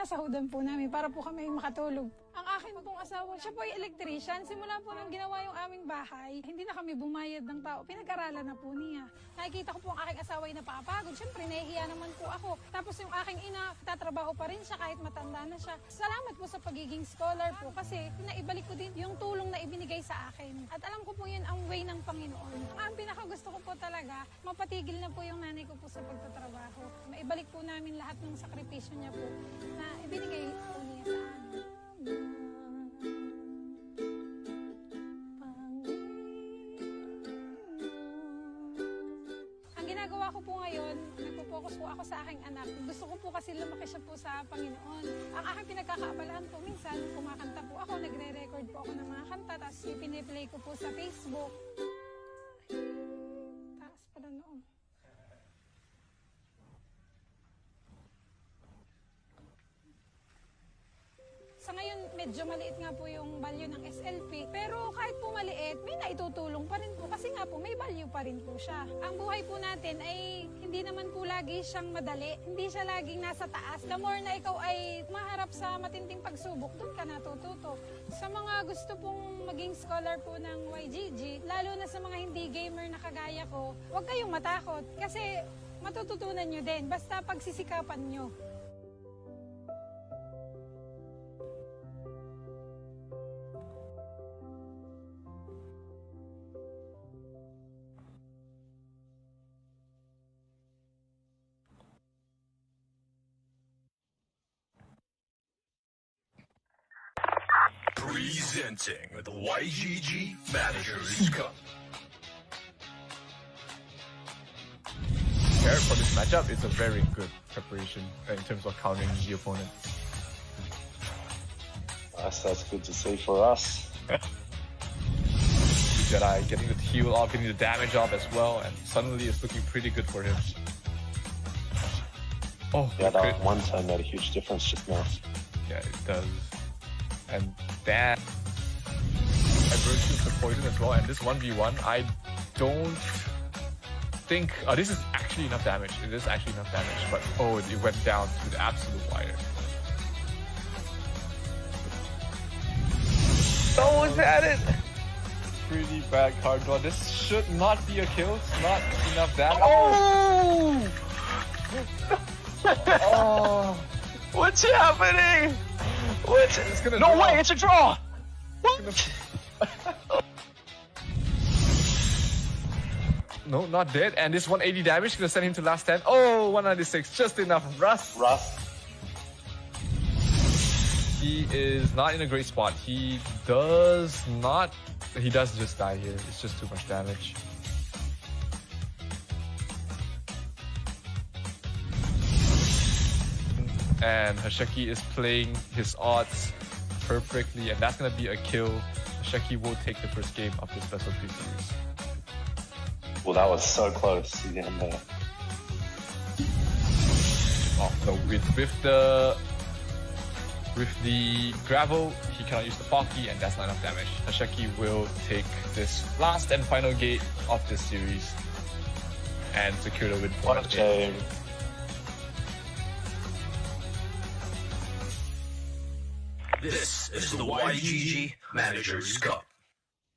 sinasahudan po namin para po kami makatulog. Ang akin pong asawa, siya po ay electrician. Simula po nang ginawa yung aming bahay, hindi na kami bumayad ng tao. Pinag-aralan na po niya. Nakikita ko po ang aking asawa ay napapagod. Siyempre, nahihiya naman po ako. Tapos yung aking ina, tatrabaho pa rin siya kahit matanda na siya. Salamat po sa pagiging scholar po kasi naibalik ko din yung tulong na ibinigay sa akin. At alam ko po yun ang way ng Panginoon. Ang pinakagusto ko po talaga, mapatigil na po yung nanay ko po sa pagtatrabaho. Maibalik po namin lahat ng sakripisyo niya po na ibinigay po niya sa amin. Ang ginagawa ko po ngayon, nagpo-focus po ako sa aking anak. Gusto ko po kasi lumaki siya po sa Panginoon. Ang aking pinagkakaabalahan po, minsan kumakanta po ako, nagre-record po ako ng mga kanta, tapos piniplay ko po sa Facebook. Taas pala noon. Sa ngayon, medyo maliit nga po yung value ng SLP. Pero kahit po maliit, may naitutulong pa rin po. Kasi nga po, may value pa rin po siya. Ang buhay po natin ay hindi naman po lagi siyang madali. Hindi siya laging nasa taas. The more na ikaw ay maharap sa matinding pagsubok, doon ka natututo. Sa mga gusto pong maging scholar po ng YGG, lalo na sa mga hindi gamer na kagaya ko, huwag kayong matakot. Kasi matututunan nyo din. Basta pagsisikapan nyo. Presenting the YGG Managers Cup. Prepare for this matchup, it's a very good preparation in terms of countering the opponent. That's good to see for us. Jedi getting the heal off, getting the damage off as well, and suddenly it's looking pretty good for him. Oh, Yeah, that one time made a huge difference just now. Yeah, it does. And that versus the poison as well, and this 1v1, I don't think this is actually enough damage. It is actually enough damage, but oh, it went down to the absolute wire. Oh, is that it? Pretty bad card draw. This should not be a kill. It's not enough damage. Oh! Oh, What's happening? What's it's gonna No draw. way, it's a draw! What? No, not dead. And this 180 damage gonna send him to last 10. Oh, 196, just enough. Rust. He is not in a great spot. He does just die here. It's just too much damage. And Hasheki is playing his odds perfectly, and that's gonna be a kill. Hasheki will take the first game of this best of 3 series. Well, that was so close to getting there. Oh no, with the gravel, he cannot use the Pocky, and that's not enough damage. Hasheki will take this last and final gate of this series and secure the win for What a shame. This is the YGG Managers Cup.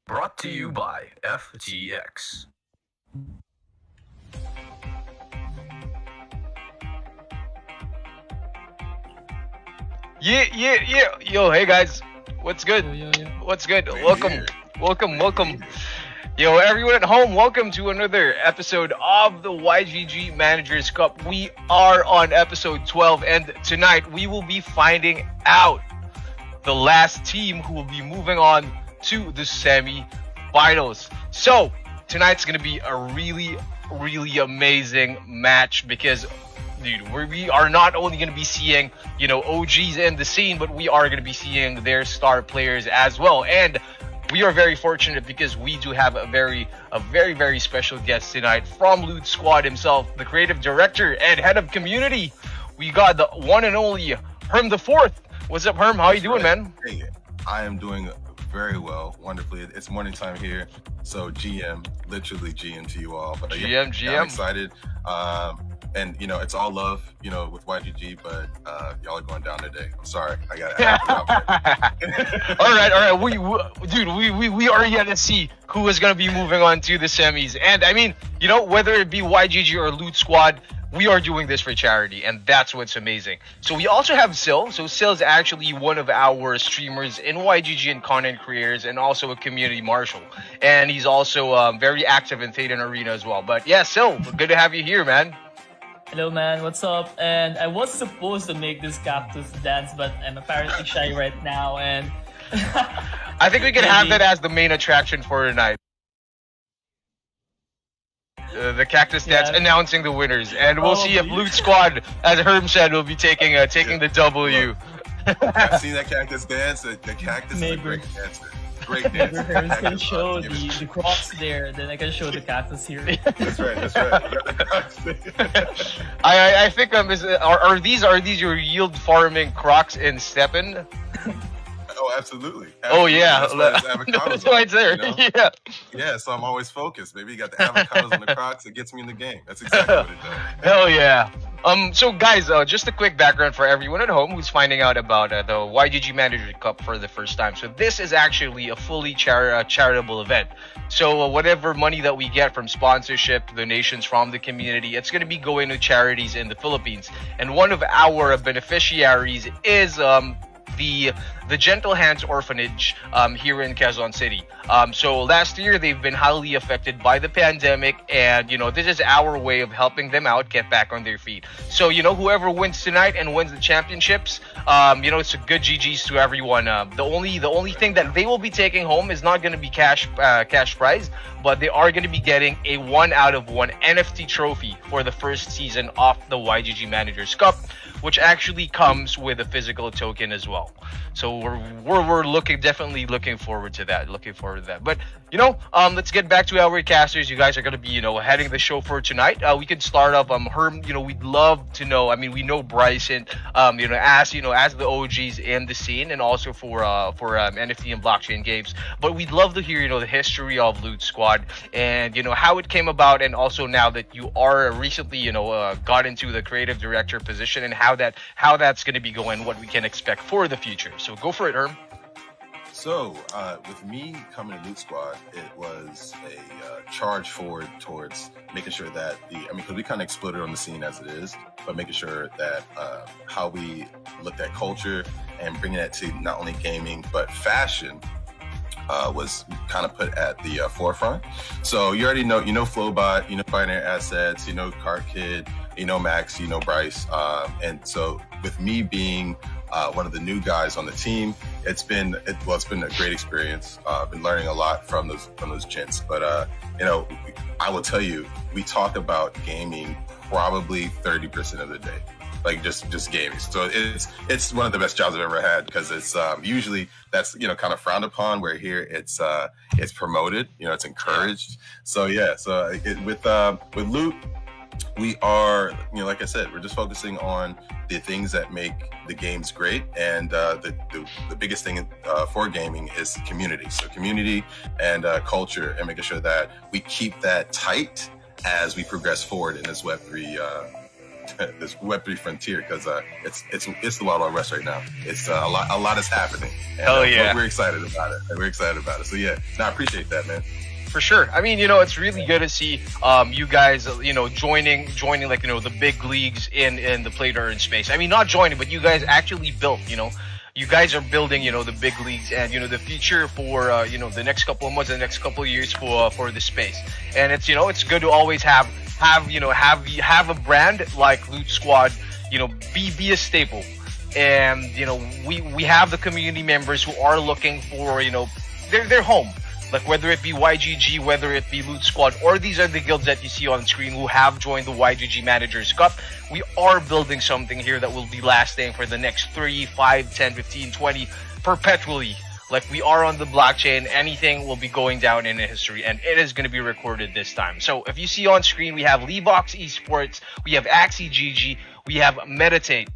Brought to you by FTX. Yeah. Yo, hey guys. What's good? What's good? Welcome. Yo, everyone at home, welcome to another episode of the YGG Managers Cup. We are on episode 12, and tonight we will be finding out the last team who will be moving on to the semi-finals. So, tonight's gonna be a really amazing match because, dude, we are not only going to be seeing, OGs in the scene, but we are going to be seeing their star players as well. And we are very fortunate because we do have a very special guest tonight from LootSquad himself, the creative director and head of community. We got the one and only Herm the Fourth. What's up, Herm? How you doing, man? Hey, I am doing very well, wonderfully. It's morning time here, so GM, literally GM to you all. But GM. I'm excited. and it's all love, with YGG, but y'all are going down today. I'm sorry, I got it. all right. We are yet to see who is going to be moving on to the semis. And I mean, whether it be YGG or Loot Squad, we are doing this for charity, and that's what's amazing. So we also have Sil. So Sil is actually one of our streamers in YGG and content creators, and also a community marshal. And he's also very active in Thetan Arena as well. But yeah, Sil, good to have you here, man. Hello, man. What's up? And I was supposed to make this cactus dance, but I'm apparently shy right now. And I think we can have that as the main attraction for tonight. The cactus dance announcing the winners, and we'll see if Loot Squad, as Herm said, will be taking the W. I've seen that cactus dance. The cactus is a great dancer. Great dancer. Herm's can show the crocs there, then I can show the cactus here. That's right. I think are these your yield farming crocs in Steppen? Oh, absolutely. Oh yeah, that's why it's there. Yeah, so I'm always focused. Maybe you got the avocados and the Crocs. It gets me in the game. That's exactly what it does. Hell yeah. So guys, just a quick background for everyone at home who's finding out about the YGG Managers Cup for the first time. So this is actually a fully charitable event. So whatever money that we get from sponsorship, donations from the community, it's going to be going to charities in the Philippines. And one of our beneficiaries is the Gentle Hands Orphanage here in Quezon City. So last year they've been highly affected by the pandemic, and this is our way of helping them out get back on their feet. So whoever wins tonight and wins the championships, it's a good GGs to everyone. The only thing that they will be taking home is not going to be cash prize, but they are going to be getting a 1 out of 1 NFT trophy for the first season of the YGG Managers Cup, which actually comes with a physical token as well. So we're definitely looking forward to that. But let's get back to our casters. You guys are gonna be heading the show for tonight. We can start off. Herm, we'd love to know. I mean, we know Bryson. As the OGs in the scene, and also for NFT and blockchain games. But we'd love to hear the history of Loot Squad, and how it came about, and also now that you are recently got into the creative director position, and how that's gonna be going, what we can expect for the future. So go for it, Herm. So, with me coming to Loot Squad, it was a charge forward towards making sure that because we kind of exploded on the scene as it is, but making sure that how we looked at culture and bringing it to not only gaming but fashion was kind of put at the forefront. So you already know, Flowbot, Binary Assets, Cart Kid, Max, Bryce, and so with me being one of the new guys on the team, it's been a great experience. I've been learning a lot from those gents. But I will tell you, we talk about gaming probably 30% of the day, like just gaming. So it's one of the best jobs I've ever had, because it's usually that's kind of frowned upon, where here it's promoted, it's encouraged. So yeah, with Loot, we are, like I said, we're just focusing on the things that make the games great, and the biggest thing for gaming is community. So community and culture, and making sure that we keep that tight as we progress forward in this Web3 frontier, because it's the Wild Wild West right now. It's a lot is happening. And, we're excited about it. So yeah, I appreciate that, man. For sure. I mean, it's really good to see you guys, joining like, the big leagues in the play to earn space. I mean, not joining, but you guys actually built, you guys are building, the big leagues, and, the future for, the next couple of months, the next couple of years for the space. And it's, it's good to always have a brand like Loot Squad, be a staple. And, we have the community members who are looking for, their home. Like, whether it be YGG, whether it be Loot Squad, or these are the guilds that you see on screen who have joined the YGG Managers Cup, we are building something here that will be lasting for the next 3, 5, 10, 15, 20, perpetually. Like, we are on the blockchain, anything will be going down in history, and it is going to be recorded this time. So if you see on screen, we have Leebox Esports, we have Axie GG, we have Meditate.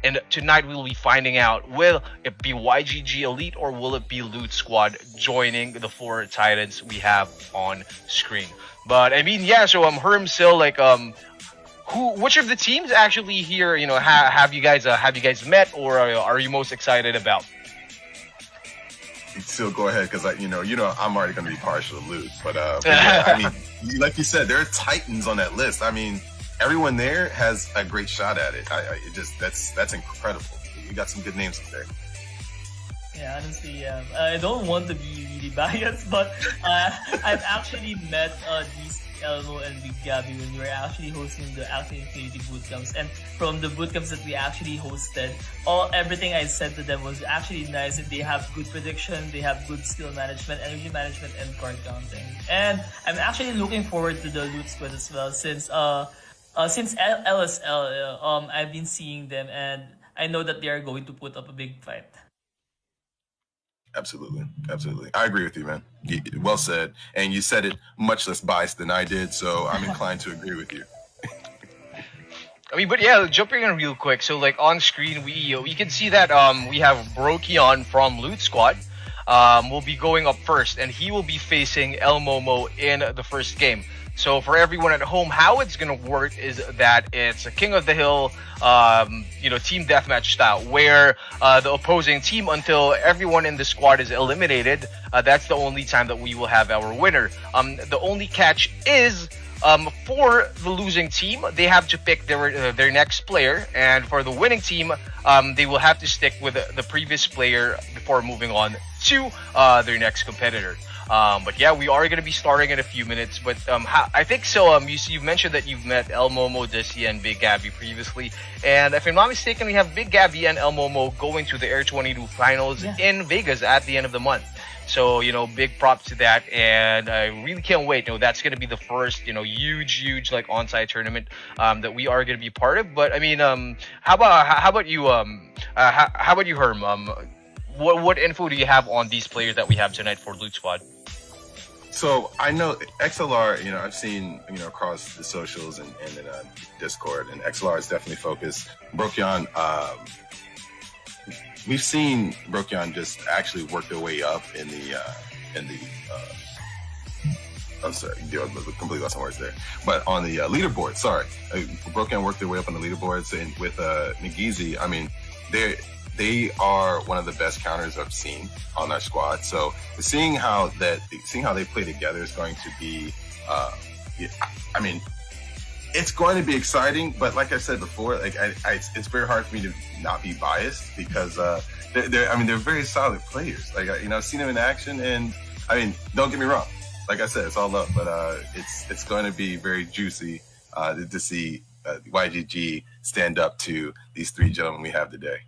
And tonight we will be finding out, will it be YGG Elite or will it be Loot Squad joining the 4 titans we have on screen. But I mean, yeah, so Herm Sil, like, which of the teams actually here, have you guys met, or are you most excited about? Still go ahead, because I'm already going to be partial to Loot, but yeah, I mean, like you said, there are titans on that list. I mean, everyone there has a great shot at it. That's incredible. You got some good names up there. Yeah, honestly, I don't want to be really biased, but I've actually met these Elmo and Big Gabby when we were actually hosting the Acting Infinity bootcamps. And from the bootcamps that we actually hosted, everything I said to them was actually nice. They have good prediction, they have good skill management, energy management, and card counting. And I'm actually looking forward to the LootSquad as well, since LSL, I've been seeing them, and I know that they are going to put up a big fight. Absolutely. I agree with you, man. Well said. And you said it much less biased than I did, so I'm inclined to agree with you. I mean, but yeah, jumping in real quick. So, like, on screen, we can see that we have Brokyon from LootSquad. Will be going up first, and he will be facing El Momo in the first game. So for everyone at home, how it's gonna work is that it's a King of the Hill, team deathmatch style, where the opposing team, until everyone in the squad is eliminated, that's the only time that we will have our winner. The only catch is, for the losing team, they have to pick their next player, and for the winning team, they will have to stick with the previous player before moving on to their next competitor. But yeah, we are going to be starting in a few minutes. But I think so. You've mentioned that you've met El Momo, Desi, and Big Gabby previously. And if I'm not mistaken, we have Big Gabby and El Momo going to the Air 22 finals in Vegas at the end of the month. So, big props to that. And I really can't wait. That's going to be the first, huge, like, on-site tournament that we are going to be part of. But I mean, how about you, Herm? What info do you have on these players that we have tonight for LootSquad? So I know XLR, I've seen, across the socials and in Discord, and XLR is definitely focused. Brokyon, we've seen Brokyon just actually work their way up in the I'm sorry, completely lost my words there. But on the leaderboard, Brokyon worked their way up on the leaderboards, and with Nagizi, I mean, they are one of the best counters I've seen on our squad. So seeing how they play together is going to be, I mean, it's going to be exciting. But like I said before, like it's very hard for me to not be biased, because they're very solid players. Like I've seen them in action, and I mean, don't get me wrong. Like I said, it's all up, but it's going to be very juicy to see YGG stand up to these three gentlemen we have today.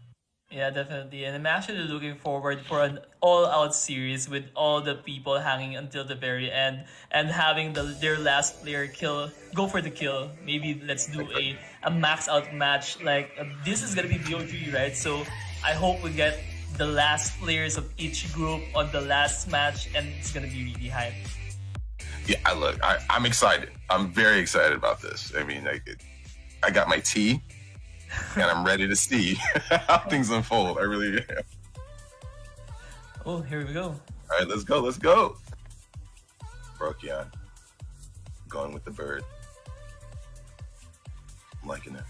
Yeah, definitely. And I'm actually looking forward for an all-out series with all the people hanging until the very end, and having their last player go for the kill. Maybe let's do a max-out match. Like, this is going to be BO3, right? So I hope we get the last players of each group on the last match, and it's going to be really hype. Yeah, I'm excited. I'm very excited about this. I mean, I got my tea, and I'm ready to see how things unfold. I really am. Oh, here we go. All right, let's go. Brokyon, going with the bird. I'm liking it.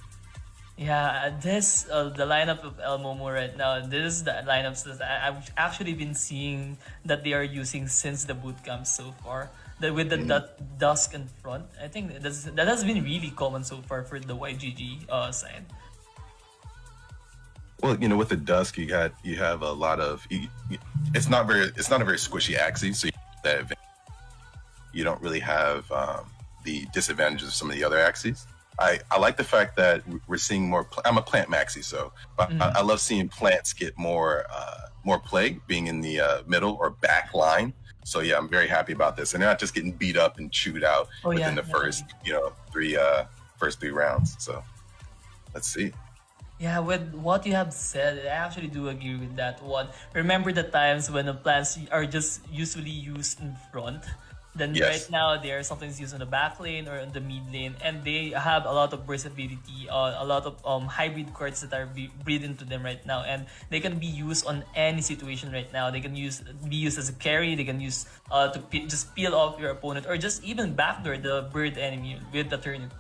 Yeah, the lineup of El Momo right now, this is the lineups that I've actually been seeing that they are using since the bootcamp so far. With the dusk in front, I think that has been really common so far for the YGG side. Well, with the dusk, you have a lot of. It's not a very squishy axis, so you don't really have the disadvantages of some of the other axes. I like the fact that we're seeing more. I'm a plant maxi, so I love seeing plants get more play, being in the middle or back line. So yeah, I'm very happy about this, and they're not just getting beat up and chewed out within the first three rounds. So let's see. Yeah, with what you have said, I actually do agree with that one. Remember the times when the plants are just usually used in front? Then right now, they are sometimes used on the back lane or in the mid lane, and they have a lot of versatility, a lot of hybrid cards that are breed into them right now, and they can be used on any situation right now. They can be used as a carry. They can use to just peel off your opponent, or just even backdoor the bird enemy with the turnip.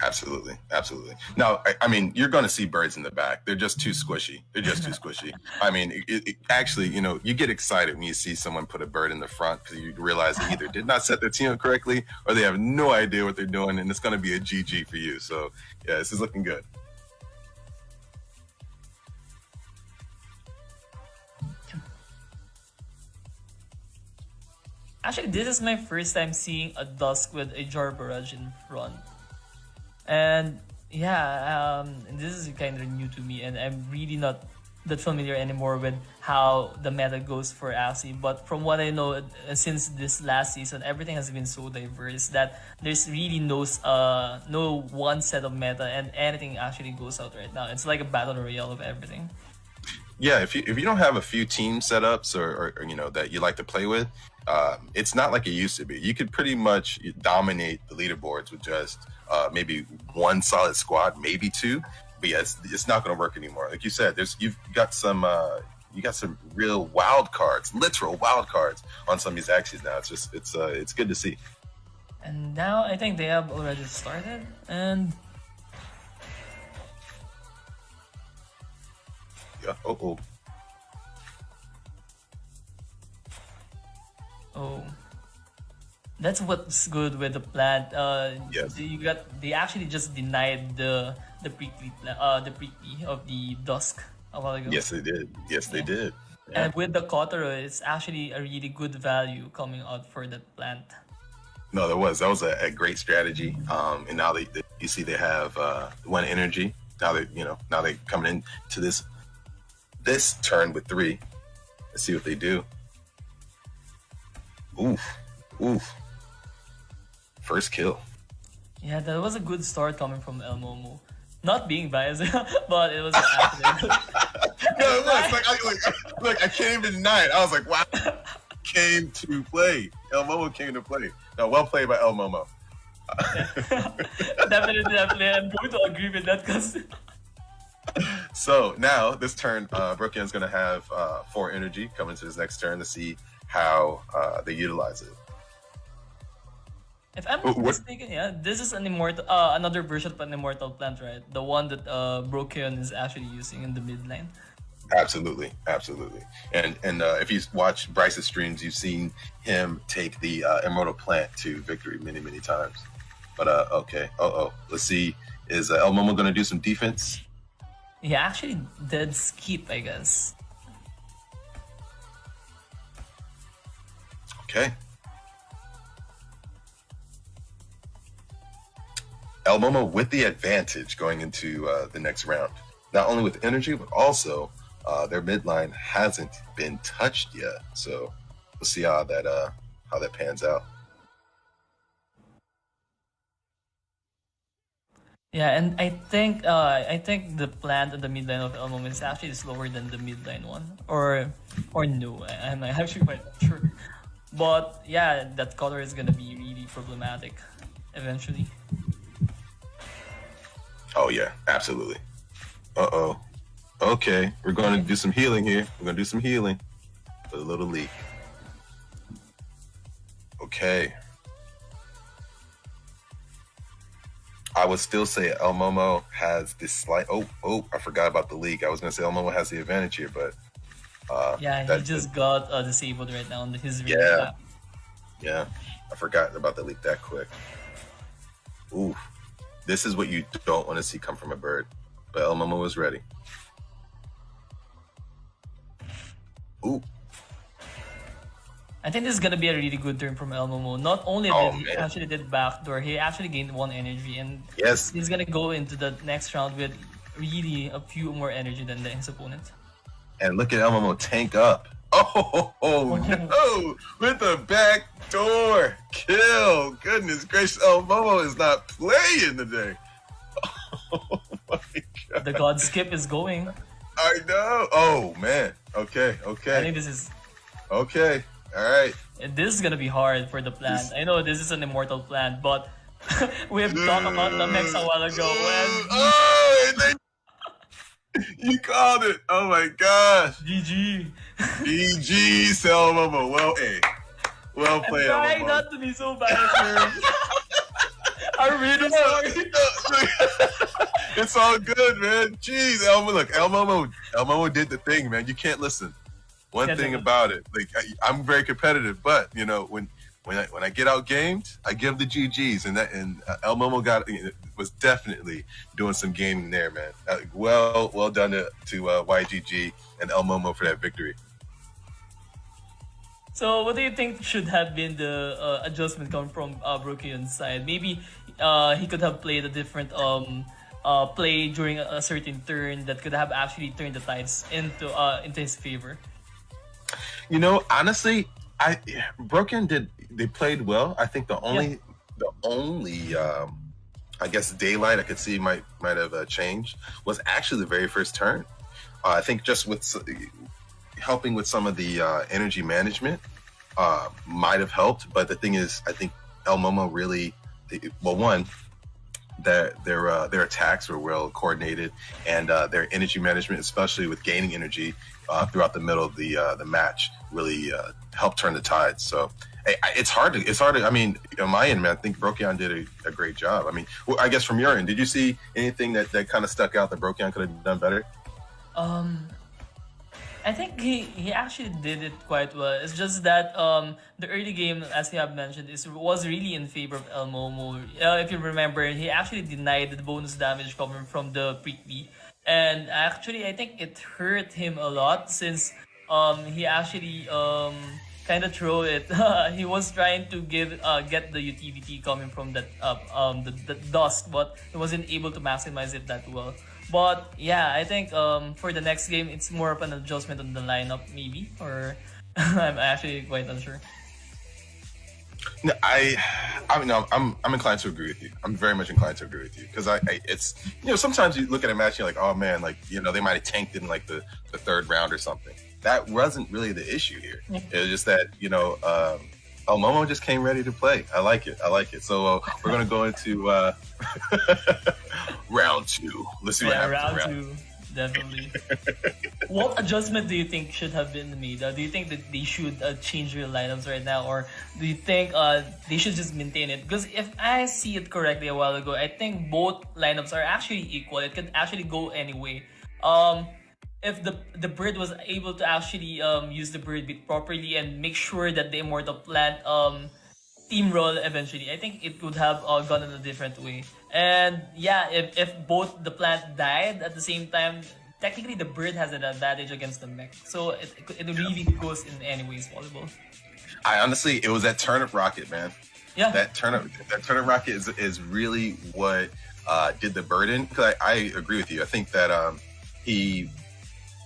Absolutely, absolutely. Now, I mean, you're going to see birds in the back. They're just too squishy. They're just too squishy. I mean, actually, you know, you get excited when you see someone put a bird in the front because you realize they either did not set their team up correctly or they have no idea what they're doing, and it's going to be a GG for you. So, yeah, this is looking good. Actually, this is my first time seeing a Dusk with a Jar Barrage in front. And yeah, this is kind of new to me, and I'm really not that familiar anymore with how the meta goes for Axie. But from what I know, since this last season, everything has been so diverse that there's really no one set of meta, and anything actually goes out right now. It's like a battle royale of everything. Yeah, if you don't have a few team setups or you know that you like to play with, it's not like it used to be. You could pretty much dominate the leaderboards with just maybe one solid squad, maybe two. But yeah, it's not going to work anymore. Like you said, you've got some real wild cards, literal wild cards on some of these Axies now. It's good to see. And now I think they have already started, and Yeah. Oh. oh, that's what's good with the plant. Yes. They actually just denied the prickly of the Dusk a while ago. Yes, they did. Yes, they did. And with the Kotaro, it's actually a really good value coming out for that plant. No, that was a great strategy. And now you see they have one energy. Now they coming into this turn with 3. Let's see what they do. Oof. First kill. Yeah, that was a good start coming from El Momo. Not being biased, but it was an accident. No, it was like I can't even deny it. I was like, wow, came to play. El Momo came to play. No, well played by El Momo. Definitely. I'm going to agree with that because. So now this turn, Brookion's going to have 4 energy coming to this next turn to see how they utilize it. If I'm not mistaken, yeah, this is an another version of an immortal plant, right? The one that Brokion is actually using in the mid lane. Absolutely. And if you watch Bryce's streams, you've seen him take the immortal plant to victory many times. But okay, let's see. Is El Momo going to do some defense? He actually did skip, I guess. Okay. El Momo with the advantage going into the next round. Not only with energy, but also their midline hasn't been touched yet. So we'll see how that pans out. Yeah, and I think the plant on the mid lane of El Momo is actually slower than the mid lane one, or no, I'm actually quite not sure. But yeah, that color is gonna be really problematic eventually. Oh yeah, absolutely. Okay, we're going to do some healing here. We're going to do some healing with a little leak. Okay. I would still say El Momo has this slight. Oh! I forgot about the leak. I was going to say El Momo has the advantage here, but yeah, he just got disabled right now on his real map. Yeah, I forgot about the leak that quick. Ooh, this is what you don't want to see come from a bird. But El Momo was ready. Ooh. I think this is gonna be a really good turn from El Momo. Not only did he actually did backdoor, he actually gained 1 energy, and yes, he's gonna go into the next round with really a few more energy than his opponent. And look at El Momo tank up. Oh no! With the back door kill. Goodness gracious, El Momo is not playing today. Oh my god! The god skip is going. I know. Oh man. Okay. I think this is okay. All right. This is gonna be hard for the plant. I know this is an immortal plant, but we have talked about the mechs a while ago. You called it. Oh my gosh. GG. GG, El Momo. Well played. I'm trying not to be so bad. I'm really sorry. It's all good, man. Jeez, Elmo, look, El Momo did the thing, man. You can't listen. One thing about it, like I'm very competitive, but you know when I get out gamed, I give the GGs, and El Momo was definitely doing some gaming there, man. Well done to YGG and El Momo for that victory. So, what do you think should have been the adjustment coming from Brokion's side? Maybe he could have played a different play during a certain turn that could have actually turned the tides into his favor. You know, honestly, Broken they played well. I think the only I guess daylight I could see might have changed was actually the very first turn. I think just with helping with some of the energy management might have helped, but the thing is, I think El Momo really, their attacks were well coordinated, and their energy management, especially with gaining energy throughout the middle of the match, really helped turn the tide. So it's hard to. I mean, on my end, man, I think Brokion did a great job. I mean, I guess from your end, did you see anything that kind of stuck out that Brokion could have done better? I think he actually did it quite well. It's just that the early game, as you have mentioned, was really in favor of El Momo. If you remember, he actually denied the bonus damage coming from the prickly, and actually I think it hurt him a lot since he actually kind of throw it. He was trying to get the utility coming from that the dust, but he wasn't able to maximize it that well. But yeah, I think for the next game, it's more of an adjustment on the lineup, maybe, or I'm actually quite unsure. No, I'm inclined to agree with you. I'm very much inclined to agree with you because it's sometimes you look at a match, you're like, oh man, like they might have tanked in like the third round or something. That wasn't really the issue here. It was just that El Momo just came ready to play. I like it. So we're gonna go into round two. Let's see what happens. Round two, definitely. What adjustment do you think should have been made? Do you think that they should change their lineups right now, or do you think they should just maintain it? Because if I see it correctly a while ago, I think both lineups are actually equal. It could actually go any way. If the bird was able to actually use the bird bit properly and make sure that the immortal plant steamroll eventually, I think it would have gone in a different way. And yeah, if both the plant died at the same time, technically the bird has an advantage against the mech. So it really goes in any ways possible. It was that turnip rocket, man. Yeah. That turnip rocket is really what did the bird in. Because I agree with you. I think that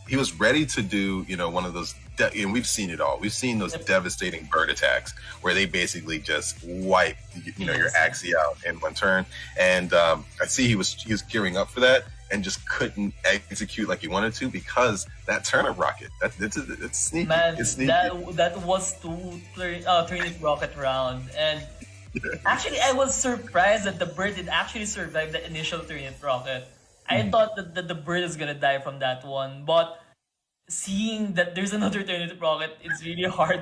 he was ready to do, one of those, and we've seen it all. We've seen those devastating bird attacks where they basically just wipe, your Axie out in one turn. And I see he was gearing up for that and just couldn't execute like he wanted to because that turnip rocket. It's sneaky. Man, it's sneaky. that was two turnip rocket round, and actually I was surprised that the bird did actually survive the initial turnip rocket. I thought that the bird is gonna die from that one, but seeing that there's another turnip rocket, it's really hard.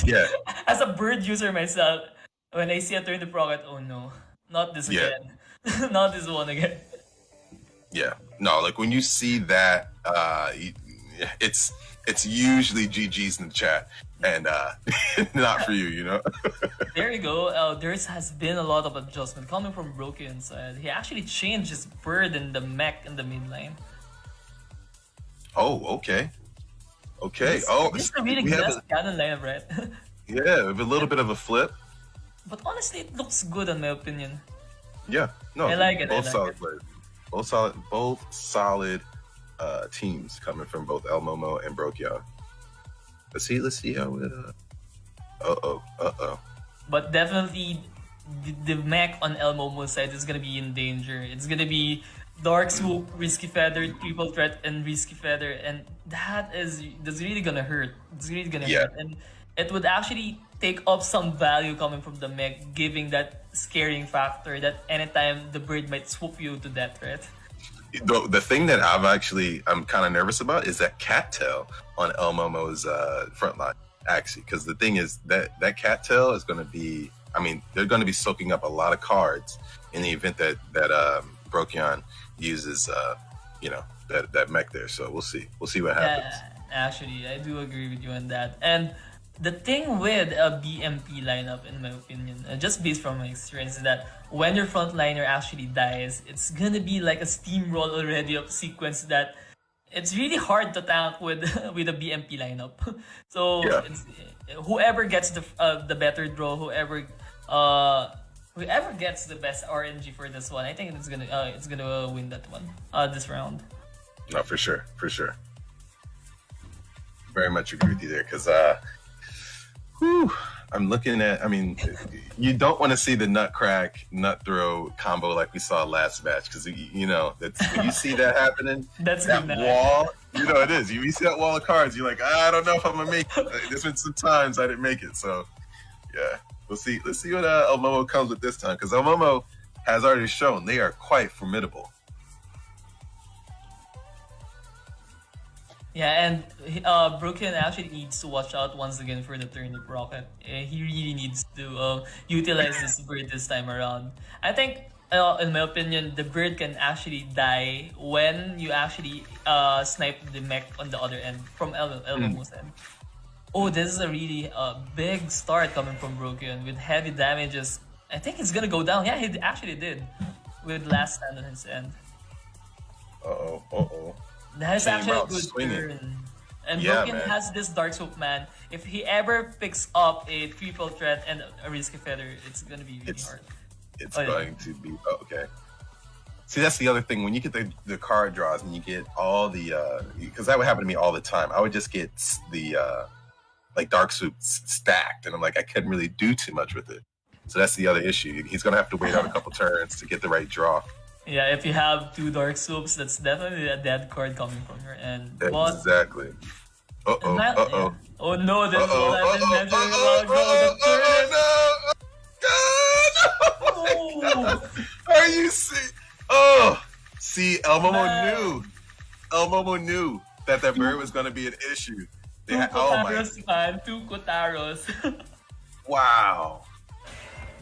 Yeah. As a bird user myself, when I see a turnip rocket, oh no, not this again, not this one again. Yeah, no, like when you see that, it's usually GG's in the chat, and not for you, There you go. There has been a lot of adjustment coming from Broken side. He actually changed his bird and the mech in the mid lane. Oh, okay. This is the really best cannon lineup, right? Yeah, with a little bit of a flip. But honestly, it looks good in my opinion. Yeah, no, I like it. Both solid players. Both solid teams coming from both El Momo and Brokion. Let's see how it. But definitely, the mech on El Momo's side is gonna be in danger. It's gonna be Dark Swoop, Risky Feather, Triple Threat, and Risky Feather, and that's really gonna hurt. It's really gonna hurt, and it would actually take up some value coming from the mech, giving that scaring factor that anytime the bird might swoop you to death, right? The thing that I'm kind of nervous about is that cattail on El Momo's front line, actually, because the thing is that cattail is going to be, they're going to be soaking up a lot of cards in the event that Brokyan uses that mech there. So we'll see what happens. Yeah, actually, I do agree with you on that. And the thing with a BMP lineup, in my opinion, just based from my experience, is that when your frontliner actually dies, it's gonna be like a steamroll already of sequence that it's really hard to tank with with a BMP lineup. So Yeah. it's, whoever gets the better draw, whoever gets the best RNG for this one, I think it's gonna win that one this round. No, for sure. Very much agree with you there, because I'm looking at. I mean, you don't want to see the nut crack, nut throw combo like we saw last match, because that's when you see that happening. That's that good wall. It is. You see that wall of cards, you're like, I don't know if I'm gonna make it. There's been some times I didn't make it, so yeah, we'll see. Let's see what El Momo comes with this time, because El Momo has already shown they are quite formidable. Yeah, and Brooklyn actually needs to watch out once again for the turnip rocket. He really needs to utilize this bird this time around. I think, in my opinion, the bird can actually die when you actually snipe the mech on the other end from Elmo's end. Oh, this is a really big start coming from Brooklyn with heavy damages. I think it's gonna go down. Yeah, he actually did with last stand on his end. That is actually a good turn. And Broken has this Dark Swoop, man. If he ever picks up a triple threat and a risky feather, it's gonna be really hard. It's going to be okay. See, that's the other thing. When you get the card draws and you get all the because that would happen to me all the time. I would just get the like Dark Swoop stacked, and I'm like, I couldn't really do too much with it. So that's the other issue. He's gonna have to wait out a couple turns to get the right draw. Yeah, if you have two Dark Swoops, that's definitely a dead card coming from your end. Exactly. Oh no, this is what I've been mentioning about. No! Are you see? See, El Momo knew that bird was going to be an issue. Two Kotaros. Wow.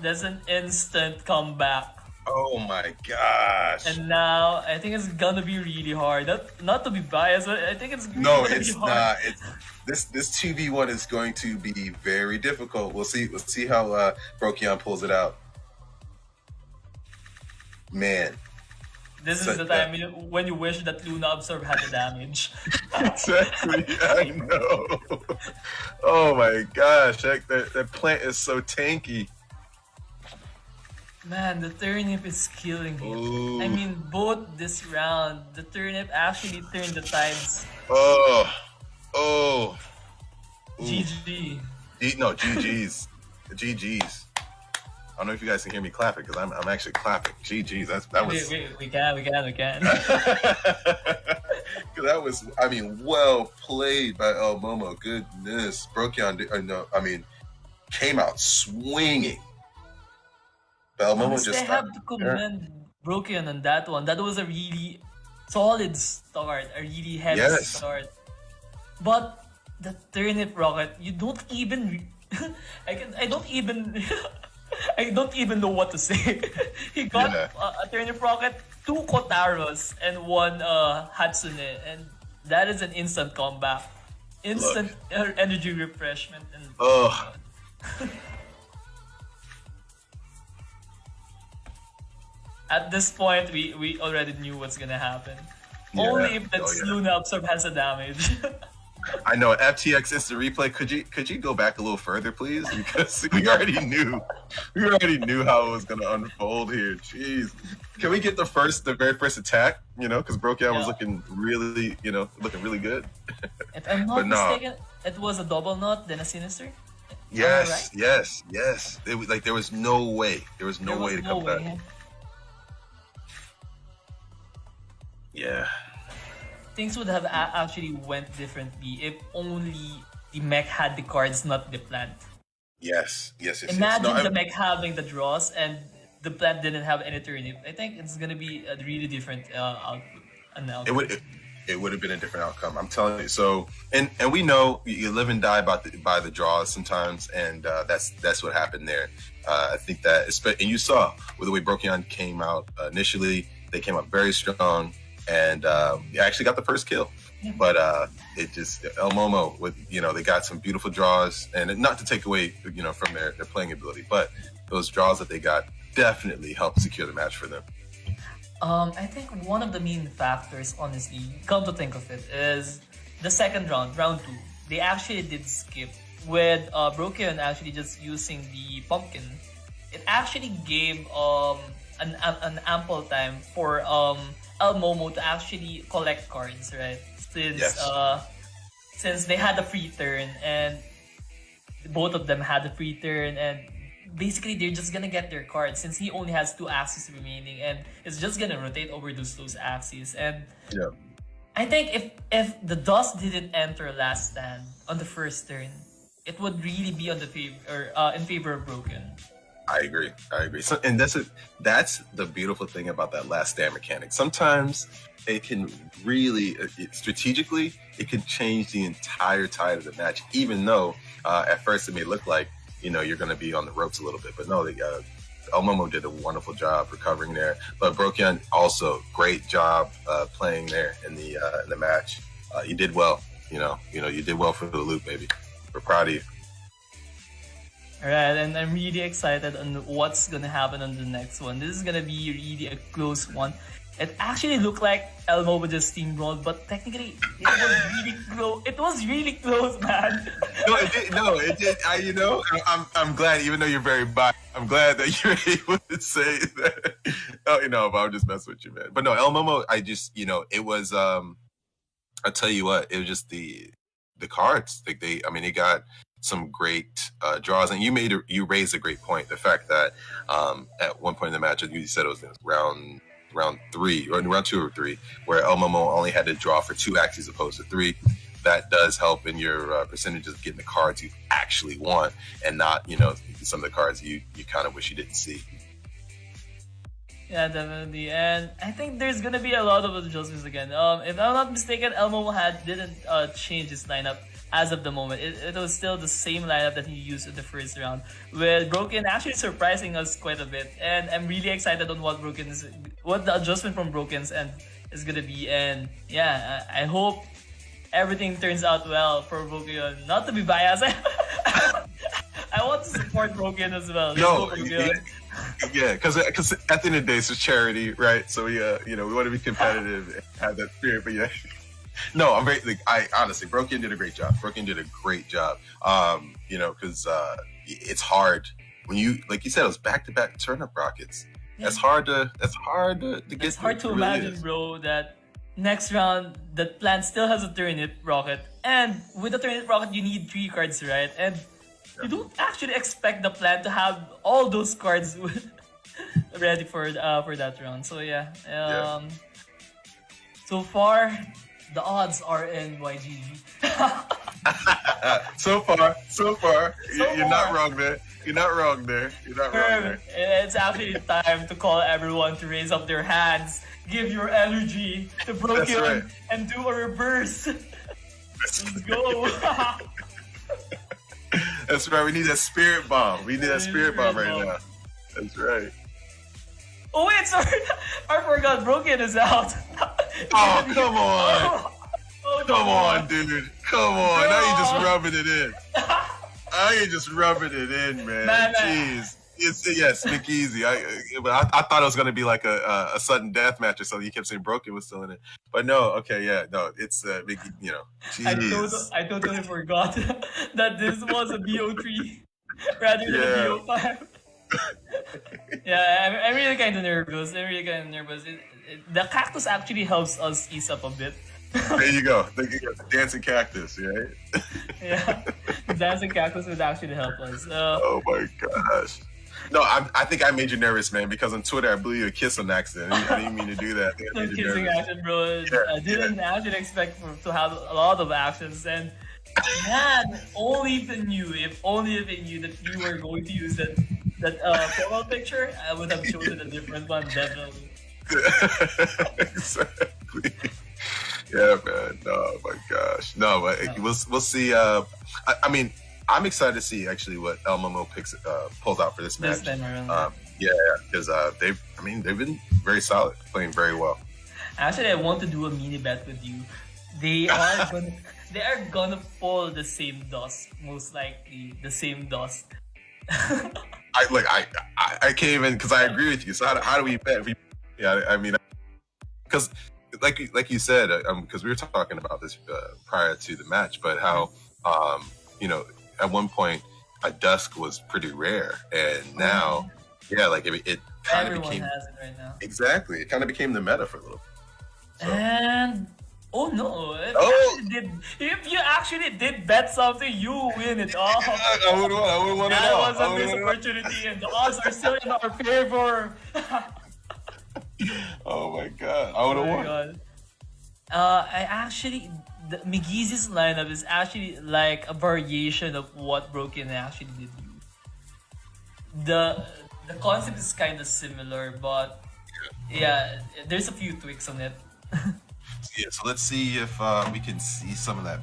That's an instant comeback. Oh my gosh. And now I think it's gonna be really hard. Not to be biased, but I think it's no, gonna it's be hard. not. This 2v1 is going to be very difficult. We'll see how Brokyan pulls it out. Man. This is the time when you wish that Luna Absorb had the damage. Exactly, I know. Oh my gosh, that plant is so tanky. Man, the turnip is killing him. Ooh. I mean, both this round, the turnip actually turned the tides. Oh. GG. No, GG's. GG's. I don't know if you guys can hear me clapping, because I'm actually clapping. GG's. That was. We can. That was, I mean, well played by El Momo. Goodness, Brokyan. Came out swinging. But El Momo just. I have to commend Brokyan on that one. That was a really solid start, a really heavy start. But the turnip rocket, you don't even. I don't even. I don't even know what to say. He got a turnip rocket, 2 Kotaros, and 1 Hatsune, and that is an instant comeback, instant energy refreshment. And at this point, we already knew what's gonna happen. Only if that Luna Absorb has a damage. I know, FTX Instant Replay. Could you go back a little further, please? Because we already knew how it was gonna unfold here. Jeez, can we get the very first attack? Because Brokyan was looking really, good. If I'm not mistaken, it was a double knot, then a sinister. Yes. It was like there was no way. There was no way to come back. Yeah. Things would have actually went differently if only the mech had the cards, not the plant. Yes. Imagine the mech having the draws and the plant didn't have any turnip. I think it's gonna be a really different output. it would have been a different outcome. I'm telling you. So, and we know you live and die by the draws sometimes, and that's what happened there. I think that, and you saw with the way Brokyan came out initially, they came out very strong, and they actually got the first kill. But it just El Momo with they got some beautiful draws, and not to take away from their playing ability, but those draws that they got definitely helped secure the match for them. I think one of the main factors, honestly, come to think of it, is the second round, round 2. They actually did skip with Broken actually just using the pumpkin. It actually gave an ample time for El Momo to actually collect cards, right? Since they had a free turn, and both of them had a free turn, and basically they're just gonna get their cards since he only has 2 axes remaining, and it's just gonna rotate over those axes. And I think if the dust didn't enter last stand on the first turn, it would really be on the in favor of Broken. I agree. So, and that's the beautiful thing about that last stand mechanic. Sometimes it can really, strategically, it can change the entire tide of the match, even though at first it may look like you're going to be on the ropes a little bit. But no, El Momo did a wonderful job recovering there. But Brokyan also great job playing there in the match. You did well. You did well for the loot, baby. We're proud of you. Alright, and I'm really excited on what's gonna happen on the next one. This is gonna be really a close one. It actually looked like El Momo just steamrolled, but technically it was really close. It was really close, man. It did. I'm glad, even though you're very biased, I'm glad that you're able to say that. But I'm just messing with you, man. But no, El Momo, it was. I'll tell you what, it was just the cards. They got some great draws, and you raised a great point. The fact that at one point in the match, you said it was round 3 or round 2 or 3, where El Momo only had to draw for 2 axes opposed to 3. That does help in your percentages of getting the cards you actually want, and not some of the cards you kind of wish you didn't see. Yeah, definitely, and I think there's gonna be a lot of adjustments again. If I'm not mistaken, El Momo didn't change his lineup as of the moment. It was still the same lineup that he used in the first round, with Broken actually surprising us quite a bit. And I'm really excited on what the adjustment from Broken's end is gonna be. And yeah, I hope everything turns out well for Broken. Not to be biased, I want to support Broken as well. Yeah, because at the end of the day, it's a charity, right? So we want to be competitive and have that spirit. But yeah. No, I'm very. Honestly, Broken did a great job. Because it's hard when you, like you said, it was back-to-back turnip rockets. Yeah. That's hard to get. It's hard to imagine, bro, that next round the plant still has a turnip rocket, and with the turnip rocket you need 3 cards, right? And you don't actually expect the plant to have all those cards ready for that round. So yeah. So far, the odds are in YGG. So far, you're not wrong there. You're not wrong there. It's actually time to call everyone to raise up their hands, give your energy to Broken, right, and do a reverse. Let's go. That's right. We need that spirit bomb. We need that spirit bomb right now. That's right. Oh wait, sorry. I forgot. Broken is out. Oh, come on. Come on, dude. Come on. Bro. Now you're just rubbing it in. Man. Jeez. Speak easy. But I thought it was going to be like a sudden death match or something. You kept saying Broken was still in it. But no, okay, yeah. No, it's big, jeez. I totally forgot that this was a BO3 rather than a BO5. Yeah, I'm really kind of nervous. The cactus actually helps us ease up a bit. There you go. The dancing cactus, right? Yeah, the dancing cactus would actually help us. Oh my gosh. No, I think I made you nervous, man, because on Twitter I blew you a kiss on accident. I didn't mean to do that. No kissing action, bro. I didn't actually expect to have a lot of actions, and man, only if I knew that you were going to use that profile picture, I would have chosen a different one, definitely. Exactly. Yeah, man. No, my gosh. No, but we'll see. I mean, I'm excited to see actually what El Momo pulls out for this match. This time around. Yeah, because they've been very solid, playing very well. Actually, I want to do a mini bet with you. They are gonna pull the same dust, most likely the same dust. I can't even, because I agree with you. So how do we bet? I mean, because like you said, because we were talking about this prior to the match, but how at one point a dusk was pretty rare, and now it kind of became, has it right now. exactly, it kind of became the meta for a little. So. And oh no! If you actually did bet something, you win it all. I would want to That know. was a missed opportunity, and the odds are still in our favor. Oh my god! I would have won. God. Migizi's lineup is actually like a variation of what Broken actually did. The concept is kind of similar, but yeah, there's a few tweaks on it. Yeah, so let's see if we can see some of that.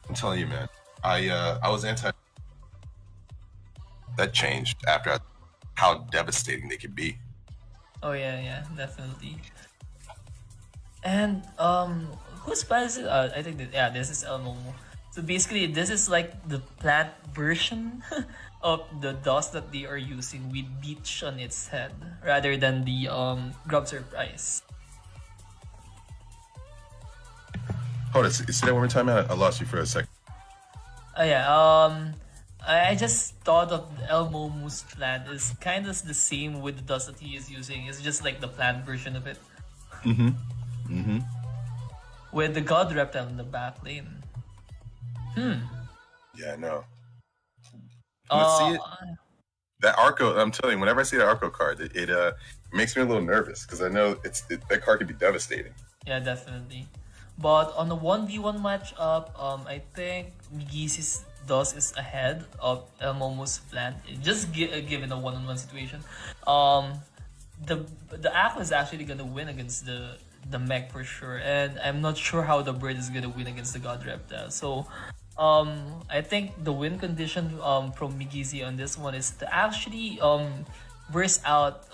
I'm telling you, man. I was anti. That changed after how devastating they could be. Oh yeah, definitely. And whose plan is it? I think this is El Momo. So basically, this is like the plant version of the dust that they are using with beach on its head, rather than the grub surprise. Hold on, say that one more time. I lost you for a second. I just thought of El Momo's plant is kind of the same with the dust that he is using. It's just like the plant version of it. With the God Reptile in the back lane. Yeah, I know. Let's see it. That Arco, I'm telling you, whenever I see that Arco card, it makes me a little nervous because I know that card could be devastating. Yeah, definitely. But on the 1v1 matchup, I think Migizi's dust is ahead of El Momo's plant. Just given a one-on-one situation. The Aqua is actually gonna win against the mech for sure, and I'm not sure how the bird is gonna win against the God Reptile. So I think the win condition from Migizi on this one is to actually burst out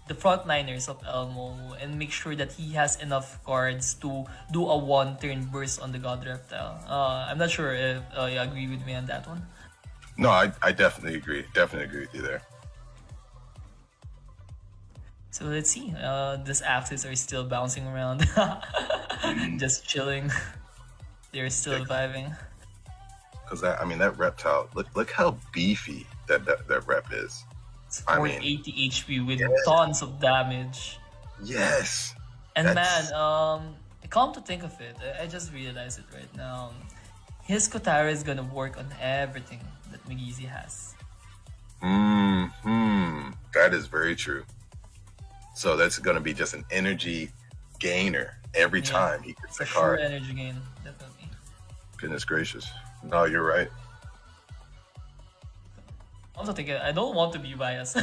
the frontliners of El Momo and make sure that he has enough cards to do a one-turn burst on the God Reptile. I'm not sure if you agree with me on that one. No, I definitely agree. Definitely agree with you there. So let's see. These axes are still bouncing around. Just chilling. They're still surviving. Because that reptile, look how beefy that rep is. It's 480 HP with tons of damage. Yes. And man, come to think of it, I just realized it right now. His Kotara is gonna work on everything that Migizi has. That is very true. So that's gonna be just an energy gainer every time he gets the card. Sure energy gain, definitely. Goodness gracious. No, you're right. I'm also thinking, I don't want to be biased.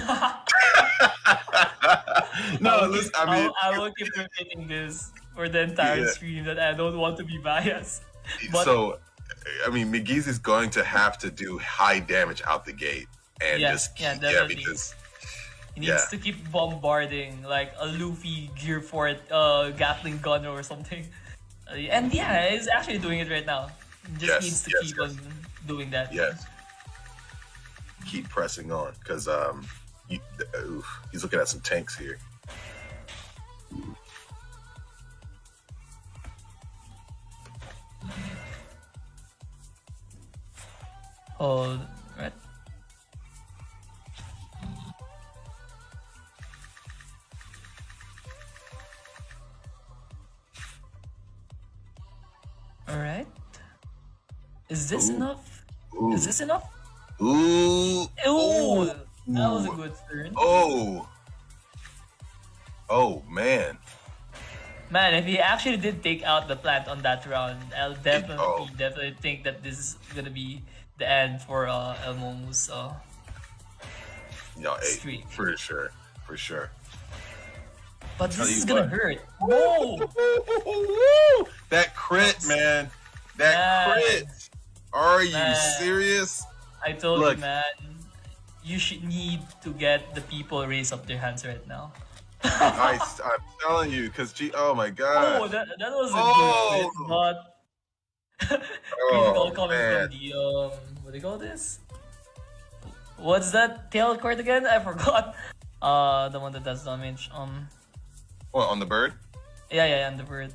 No, listen, I will keep repeating this for the entire stream that I don't want to be biased. But, so, Migiz is going to have to do high damage out the gate. And because he needs to keep bombarding like a Luffy Gear Fort Gatling gun or something. And he's actually doing it right now. Just needs to keep on doing that. Yes. Keep pressing on because he's looking at some tanks here. Hold right. All right. Is this enough? Is this enough? Ooh. That was a good turn. Oh, man. Man, if he actually did take out the plant on that round, I'll definitely think that this is gonna be the end for El Momo's streak. For sure. for sure. But Tell this you is gonna what. hurt. Whoa! That crit, man. That Man. crit. Are you Man. serious? I told Look. you, man. You should need to get the people raise up their hands right now. I'm telling you, because oh my god. Oh, that was a Oh. good crit, but critical coming man. from the what do you call this? What's that tail card again? I forgot. The one that does damage. What, on the bird? Yeah, on the bird.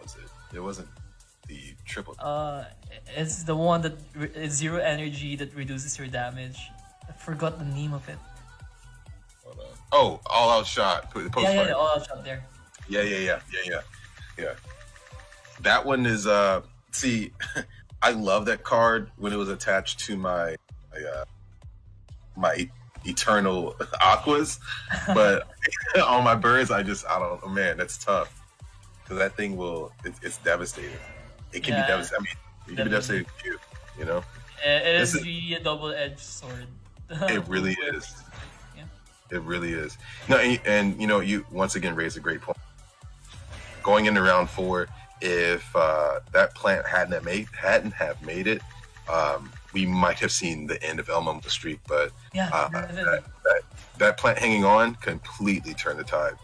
Was it? It wasn't the triple. It's the one that is 0 energy that reduces your damage. I forgot the name of it. Hold on. Oh, all out shot. The post Yeah, fire. the all out shot there. Yeah. That one is see, I love that card when it was attached to my eternal aquas, but on my birds I don't know, man, that's tough. Because that thing it's devastating. It can be devastating. I mean, it can be devastating for you, you know? It is really a double-edged sword. It really is. Yeah. It really is. No, and you know, you once again raised a great point. Going into round 4, if that plant hadn't have made it, we might have seen the end of Elmo with the streak. But that plant hanging on completely turned the tide.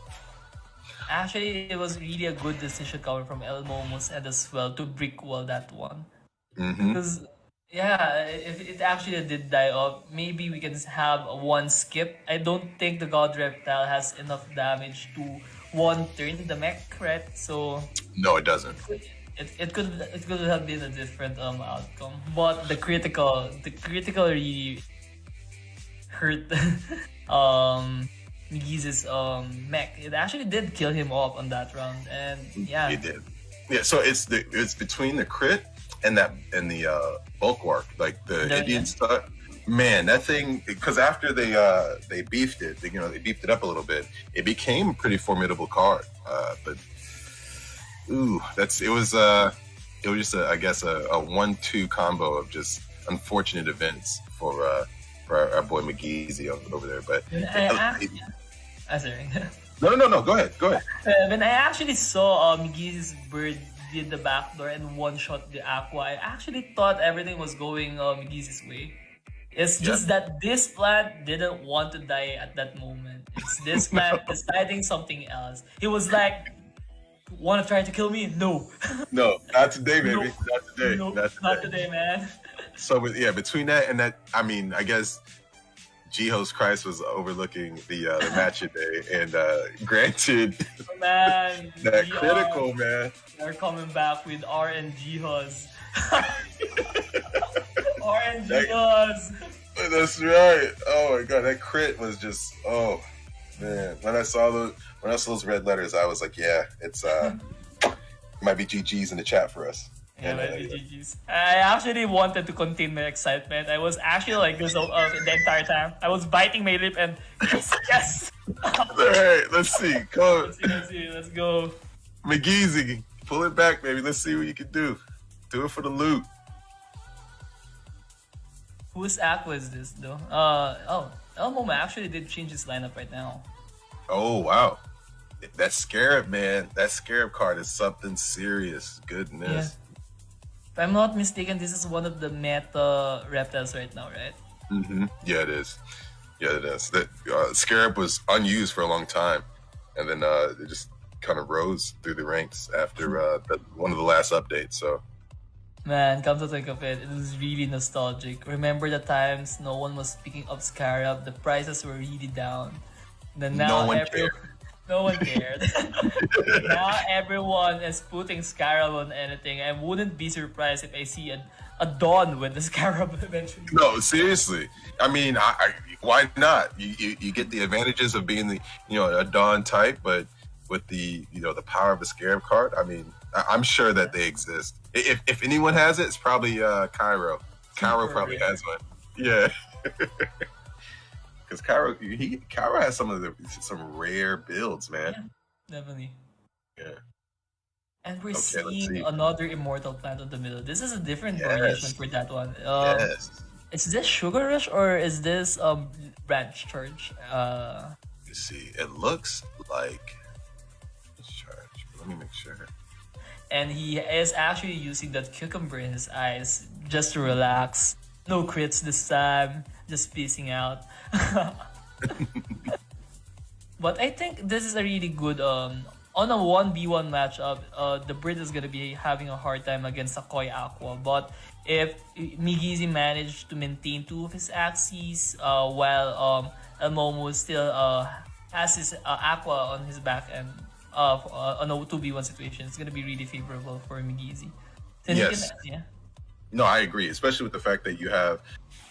Actually, it was really a good decision coming from Elmo's and as well to brick wall that one. Mm-hmm. Because if it actually did die off, maybe we can have one skip. I don't think the God Reptile has enough damage to one turn the mech, right? So No, it doesn't. it could have been a different outcome. But the critical really hurt McGee's mech. It actually did kill him off on that round, and yeah, It did. Yeah, so it's between the crit and the bulwark, like the Indian stuff. Man, that thing, because after they beefed it, they beefed it up a little bit. It became a pretty formidable card. But it was just I guess a 1-2 combo of just unfortunate events for our boy McGeezy over there. But sorry. No. Go ahead. When I actually saw McGee's bird did the backdoor and one-shot the Aqua, I actually thought everything was going McGee's way. It's just that this plant didn't want to die at that moment. It's this plant deciding something else. He was like, "Want to try to kill me? No." No, not today, baby. No. Not today. No, Not today. man. So between that and that, I mean, I guess G-Host Christ was overlooking the match today and granted Man, that critical, man. They're coming back with RNG Huz. RNG Huz. That's right. Oh my god, that crit was just man. When I saw those red letters, I was like, yeah, it's might be GG's in the chat for us. Yeah, GG's. I actually wanted to contain my excitement. I was actually like this the entire time. I was biting my lip and yes. All right, let's see. Come on. Let's go. McGeezy, pull it back, baby. Let's see what you can do. Do it for the loot. Whose Aqua is this though? Elmo actually did change his lineup right now. Oh wow. That Scarab, man. That Scarab card is something serious. Goodness. Yeah. If I'm not mistaken, this is one of the meta reptiles right now, right? Mm-hmm. Yeah, it is. That Scarab was unused for a long time, and then it just kind of rose through the ranks after one of the last updates. So, man, come to think of it, it was really nostalgic. Remember the times no one was picking up Scarab, the prices were really down. Then now no one cared. Now everyone is putting Scarab on anything. I wouldn't be surprised if I see a Dawn with the Scarab eventually. No, seriously. I mean, why not? You get the advantages of being a Dawn type, but with the the power of a Scarab card. I mean, I'm sure that they exist. If anyone has it, it's probably Cairo. Cairo probably has one. Yeah. Because Cairo has some rare builds, man. Yeah, definitely. Yeah. And we're seeing another immortal plant in the middle. This is a different variation for that one. Yes. Is this Sugar Rush or is this branch charge? You see, it looks like it's charged. Let me make sure. And he is actually using that cucumber in his eyes just to relax. No crits this time, just piecing out. But I think this is a really good on a 1v1 matchup. The Brit is gonna be having a hard time against a Koi Aqua, but if Migizi managed to maintain 2 of his axes while El Momo still has his Aqua on his back end on a 2v1 situation, it's gonna be really favorable for Migizi. Yes. Yeah. No, I agree, especially with the fact that you have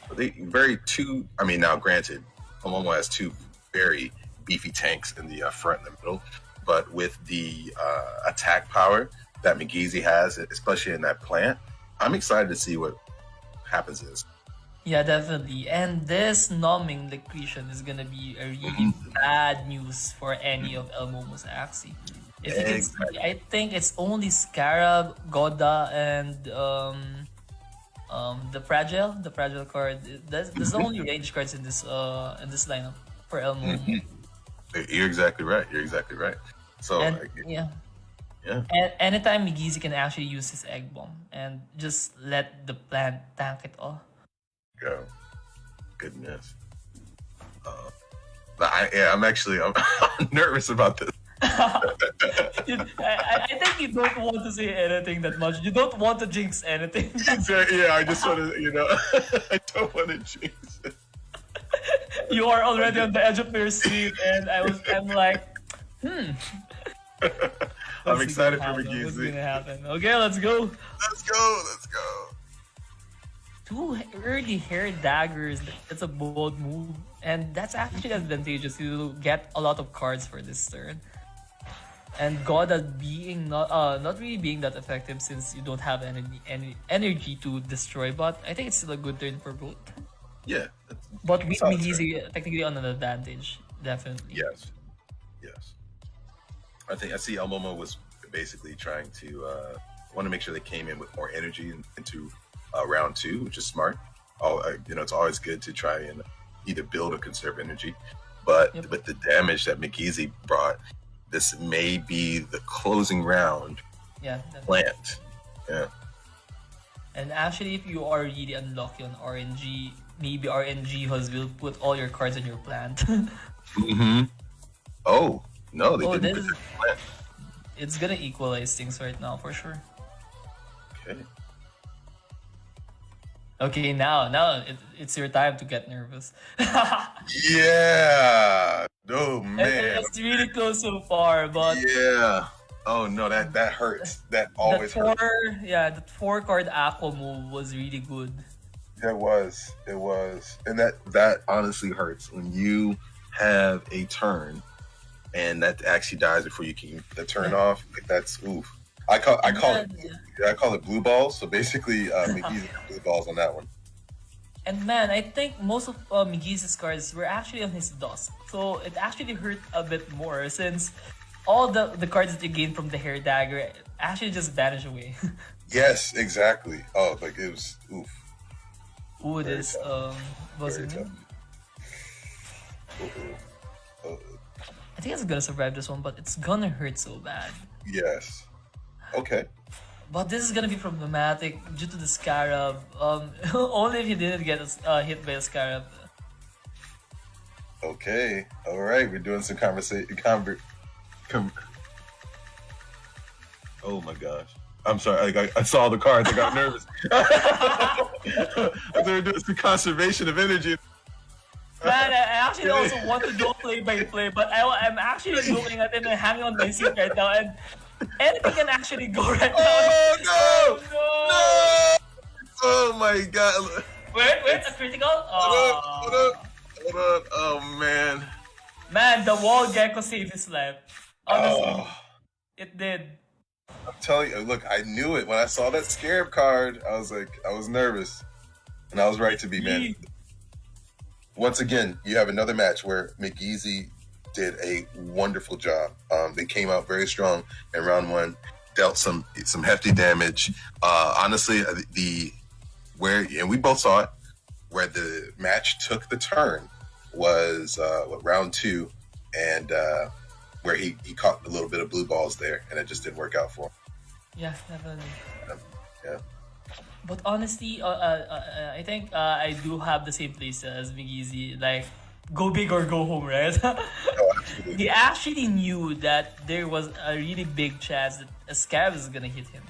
now granted, Momo has 2 very beefy tanks in the front and the middle, but with the attack power that Migizi has, especially in that plant, I'm excited to see what happens is. Yeah, definitely. And this numbing liquidation is gonna be a really bad news for any of El Momo's axi. If you can see, I think it's only Scarab, Goda, and the fragile card. There's the only range cards in this lineup for El Momo. You're exactly right. So And anytime Migizi can actually use his egg bomb and just let the plant tank it all. go. Goodness. I'm nervous about this. I think you don't want to say anything that much. You don't want to jinx anything. Yeah, I just want to, I don't want to jinx it. You are already on the edge of your seat, and I'm like, I'm what's excited for gonna happen? What's McGeezy. gonna happen? Okay, let's go. Let's go. 2 early hair daggers. That's a bold move, and that's actually advantageous. You get a lot of cards for this turn. And Goda being not really being that effective since you don't have any energy to destroy. But I think it's still a good turn for both. Yeah. But with Solid Migizi technically on an advantage, definitely. Yes. I see El Momo was basically trying to want to make sure they came in with more energy into round 2, which is smart. It's always good to try and either build or conserve energy. But with the damage that Migizi brought, this may be the closing round. Yeah. Plant. Yeah. And actually, if you are really unlucky on RNG, maybe RNG will put all your cards on your plant. Oh no, they didn't. This it's gonna equalize things right now for sure. Okay. Okay, now it's your time to get nervous. Yeah. Oh man. It's really close so far, but Yeah. Oh no, that hurts. That always hurts. The 4-card Aqua move was really good. It was, and that honestly hurts when you have a turn, and that actually dies before you can get the turn off. Like, that's oof. I call it blue balls. So basically, McGee's blue balls on that one. And man, I think most of Migizi's cards were actually on his dust, so it actually hurt a bit more since all the cards that you gained from the hair dagger actually just vanish away. Yes, exactly. Oh, like it was oof. Ooh, this was Very it? tough. I think it's gonna survive this one, but it's gonna hurt so bad. Yes. Okay. But this is gonna be problematic due to the Scarab. Only if you didn't get hit by a Scarab. Okay. All right. We're doing some conversation. Oh my gosh. I'm sorry. I saw the cards. I got nervous. I thought we were doing some conservation of energy. Man, I actually also want to do play by play, but I'm actually looking at it and hanging on my seat right now, and anything can actually go right now. Oh no! No! Oh my god! Wait, a critical? Hold on! Oh man! Man, the wall gecko saved his life. Honestly, it did. I'm telling you, look, I knew it when I saw that scarab card. I was nervous, and I was right to be, man. Once again, you have another match where McGeezy did a wonderful job. They came out very strong in round 1, dealt some hefty damage. Honestly, we both saw it. where the match took the turn was round 2, and where he caught a little bit of blue balls there, and it just didn't work out for him. Yeah, definitely. Yeah. But honestly, I think I do have the same place as Big Easy. Like, go big or go home, right? Oh, absolutely. He actually knew that there was a really big chance that a Scarab is gonna hit him.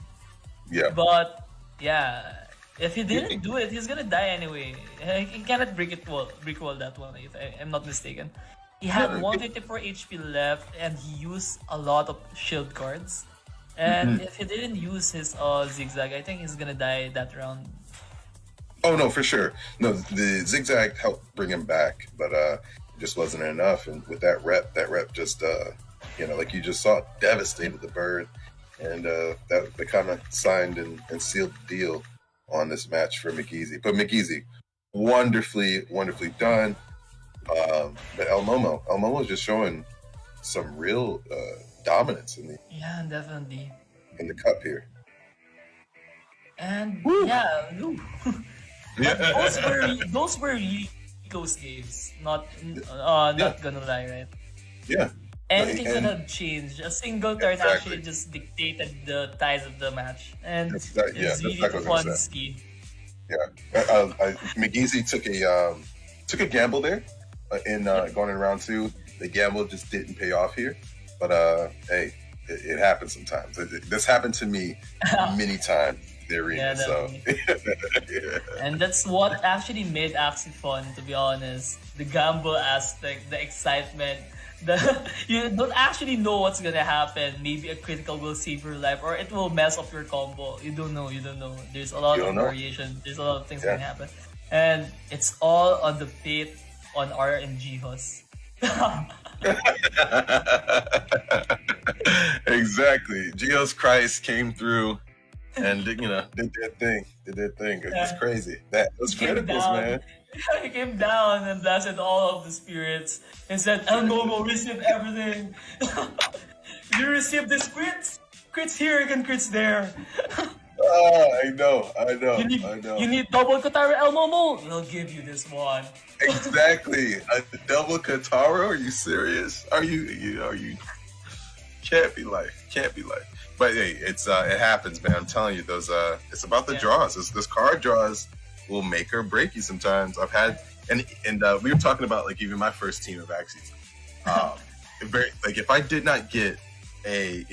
Yeah. But yeah, if he didn't do it, he's gonna die anyway. He cannot brick wall that one, if I'm not mistaken. He had 154 HP left, and he used a lot of shield cards. And if he didn't use his zigzag, I think he's gonna die that round. Oh no, for sure. No, the zigzag helped bring him back, but it just wasn't enough. And with that rep just like you just saw, devastated the bird, and that kind of signed and sealed the deal on this match for McEasy. But McEasy, wonderfully done. But El Momo is just showing some real dominance in definitely. In the cup here. And Woo! those were really close games. Not gonna lie, right? Yeah. Anything could have changed. A single turn actually just dictated the ties of the match, and it's really fun ski. Yeah, McGeezy took a gamble there in going in round 2. The gamble just didn't pay off here, but hey, it happens sometimes. This happened to me many times in the arena. And that's what actually made Axie fun, to be honest. The gamble aspect, the excitement. You don't actually know what's gonna happen. Maybe a critical will save your life, or it will mess up your combo. You don't know. There's a lot of variation. There's a lot of things that can happen, and it's all on the fate on RNG Hus. Exactly. Geos Christ came through and did their thing. It's crazy. That was criticals, man. He came down and blasted all of the spirits and said, El Momo, receive everything. You receive this crits here and crits there. I know. You need double Katara, El Momo? We'll give you this one. Exactly. A double Katara? Are you serious? Are you? Can't be life. But hey, it happens, man. I'm telling you, those it's about the draws. This card draws will make or break you sometimes. I've had and we were talking about like even my first team of Axies. If I did not get a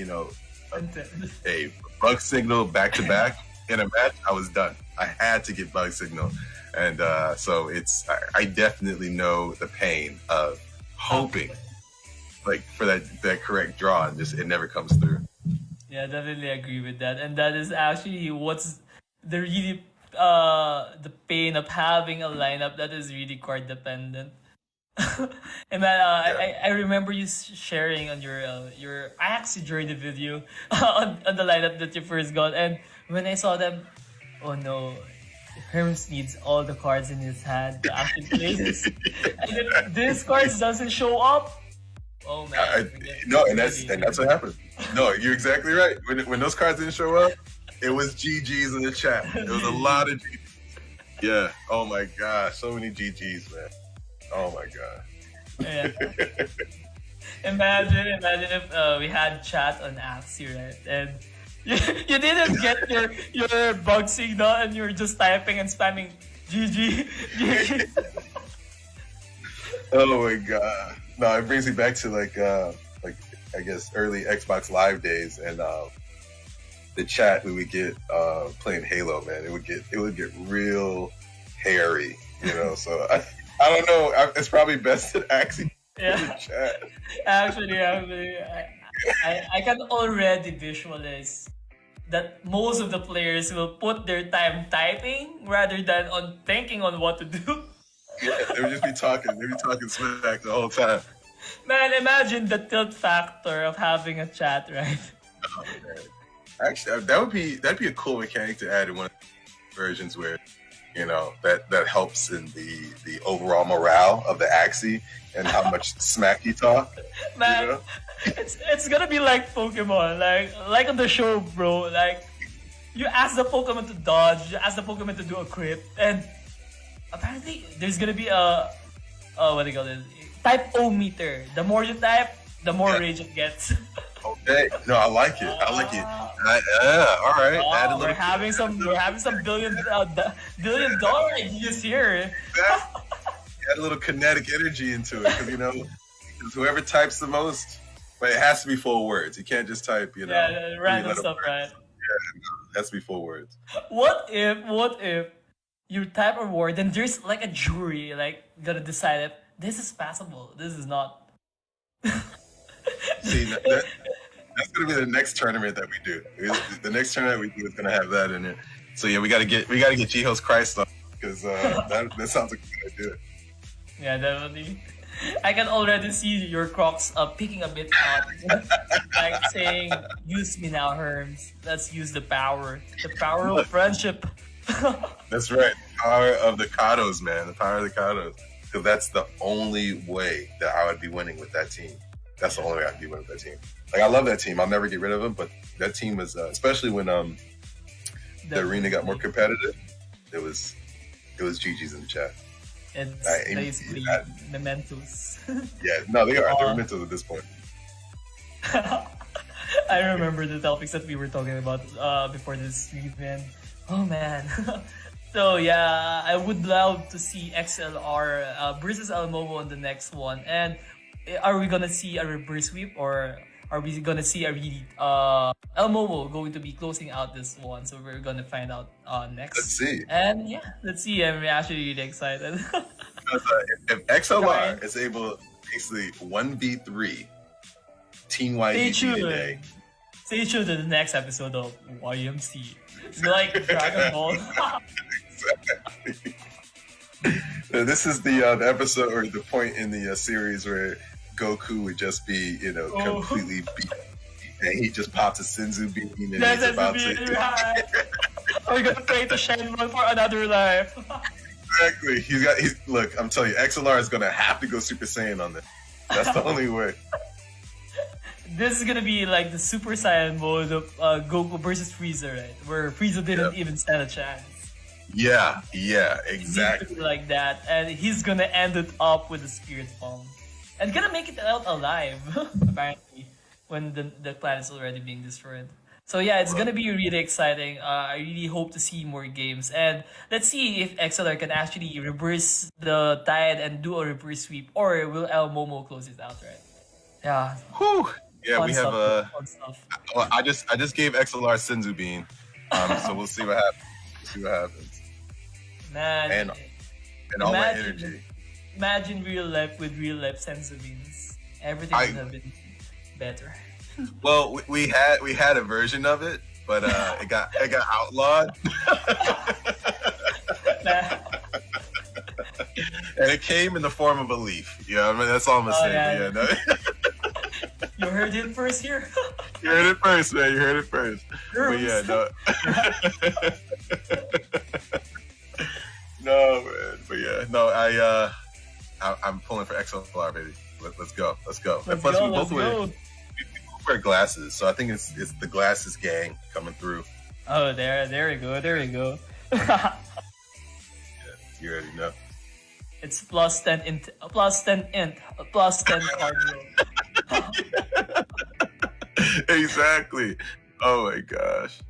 bug signal back to back in a match, I was done. I had to get bug signal, and so I definitely know the pain of hoping like for that correct draw, and just it never comes through. Yeah, definitely agree with that, and that is actually what's the really the pain of having a lineup that is really card dependent. And I remember you sharing on your Axie journey video on the lineup that you first got, and when I saw them, oh no, Herms needs all the cards in his hand to actually play this, and if this cards doesn't show up, oh man. That's what happened. No, you're exactly right. When those cards didn't show up, it was GGs in the chat. There was a lot of GGs. Yeah. Oh my gosh, so many GGs, man. Oh my god. Yeah. Imagine if we had chat on Axie, right? And you didn't get your bug signal and you're just typing and spamming GG. Oh my god. No, it brings me back to like I guess early Xbox Live days, and the chat we would get playing Halo, man. It would get real hairy, so I don't know. It's probably best to actually chat. Actually, I can already visualize that most of the players will put their time typing rather than on thinking on what to do. Yeah, they would just be talking. They'd be talking smack the whole time. Man, imagine the tilt factor of having a chat, right? Oh, actually, that'd be a cool mechanic to add in one of the versions where, that helps in the overall morale of the Axie and how much smack you talk. Man, it's gonna be like Pokemon, like on the show, bro. Like, you ask the Pokemon to dodge, you ask the Pokemon to do a crit, and apparently there's gonna be a what do you call it? Type O meter. The more you type, the more rage it gets. Okay. No, I like it. I like it. All right. Add a Oh, little we're having some billion dollar ideas here. add a little kinetic energy into it, because 'cause whoever types the most, but it has to be full words. You can't just type, Random stuff, right? It has to be full words. What if you type a word, then there's like a jury like gonna decide if this is passable, this is not. See, that's gonna be the next tournament that we do. The next tournament we do is gonna have that in it. So yeah, we gotta get G-Host Christ on, because that sounds like a good idea. Yeah, definitely. I can already see your Crocs picking a bit out, like saying, "Use me now, Herms. Let's use the power of friendship." That's right. The power of the Kados, man. The power of the Kados. Because that's the only way that I would be winning with that team. That's the only way I'd be winning with that team. Like, I love that team. I'll never get rid of them. But that team was, especially when the arena got more competitive, it was GG's in the chat. It's basically mementos. Yeah, no, they are. They're mementos at this point. I remember the topics that we were talking about before this stream, man. Oh man. So yeah, I would love to see XLR versus Almomo on the next one. And are we gonna see a reverse sweep, or are we gonna see a really Almomo going to be closing out this one? So we're gonna find out next. Let's see. And yeah, let's see. I'm actually really excited. Because if XLR is able to basically 1v3 Team YGG today. Stay tuned to the next episode of YMC. It's like Dragon Ball. Exactly. This is the episode, or the point in the series where Goku would just be, completely beat, and he just pops a Senzu beam, and he's about to. We're gonna pray to Shenron for another life. Exactly. Look, I'm telling you, XLR is gonna have to go Super Saiyan on this. That's the only way. This is gonna be like the Super Saiyan mode of Goku versus Frieza, right? Where Frieza didn't even stand a chance. Yeah, exactly. Like that, and he's gonna end it up with a Spirit Bomb, and gonna make it out alive, apparently, when the planet's already being destroyed. So yeah, it's gonna be really exciting. I really hope to see more games, and let's see if XLR can actually reverse the tide and do a reverse sweep, or will El Momo close it out, right? Yeah. Whew. Yeah, Fun we stuff, have fun stuff. Well, I just gave XLR Senzu Bean, so we'll see what happens. Man, and all my energy. Imagine real life with real life Senzu beans. Everything would have been better. Well, we had a version of it, but it got outlawed. And it came in the form of a leaf. Yeah, I mean, that's all I'm gonna say. Yeah. No. You heard it first here. You heard it first, man. You heard it first. But yeah, no. No, man. But yeah, no. I'm pulling for XLR, baby. Let's go. And plus, we both wear glasses, so I think it's the glasses gang coming through. Oh, there we go. Yeah, you already know. It's plus 10 int, plus 10 cardio. Exactly. Oh my gosh,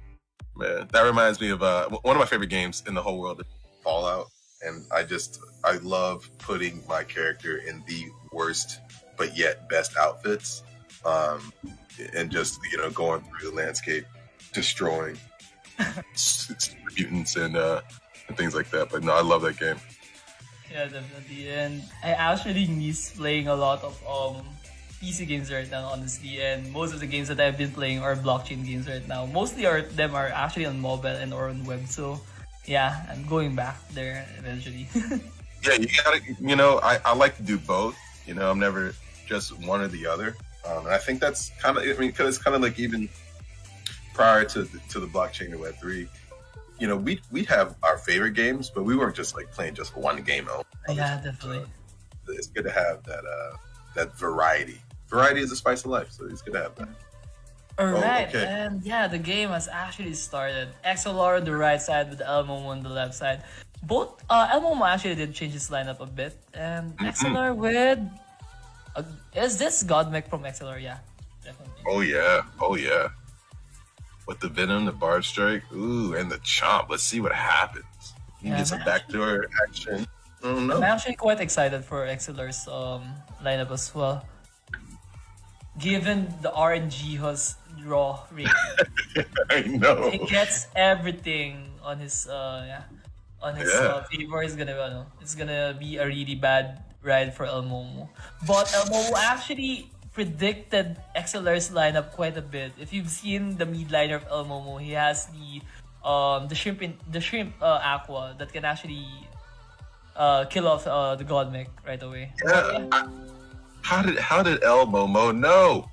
man, that reminds me of one of my favorite games in the whole world, Fallout, and I love putting my character in the worst but yet best outfits, and just going through the landscape, destroying mutants and things like that. But no, I love that game. Yeah, definitely. And I actually miss playing a lot of PC games right now, honestly. And most of the games that I've been playing are blockchain games right now. Mostly them are actually on mobile and or on web. So yeah, I'm going back there eventually. Yeah, you gotta. I like to do both. I'm never just one or the other. And I think that's kind of. Because it's kind of like even prior to the blockchain or Web3. We'd have our favorite games, but we weren't just like playing just one game. Yeah, definitely. So it's good to have that variety. Variety is the spice of life, so it's good to have that. Alright, and yeah, the game has actually started. XLR on the right side with Elmo on the left side. both El Momo actually did change his lineup a bit, and XLR with is this Godmech from XLR? Yeah, definitely. Oh yeah. With the Venom, the Barb Strike, ooh, and the Chomp. Let's see what happens. You can get some backdoor action. I'm actually quite excited for XLR's lineup as well. Given the RNG has draw rate, I know. he gets everything on his favor. It's gonna be a really bad ride for El Momo. But El Momo actually predicted XLR's lineup quite a bit. If you've seen the mid liner of El Momo, he has the shrimp aqua that can actually kill off the Godmech right away. Yeah. How did El Momo know?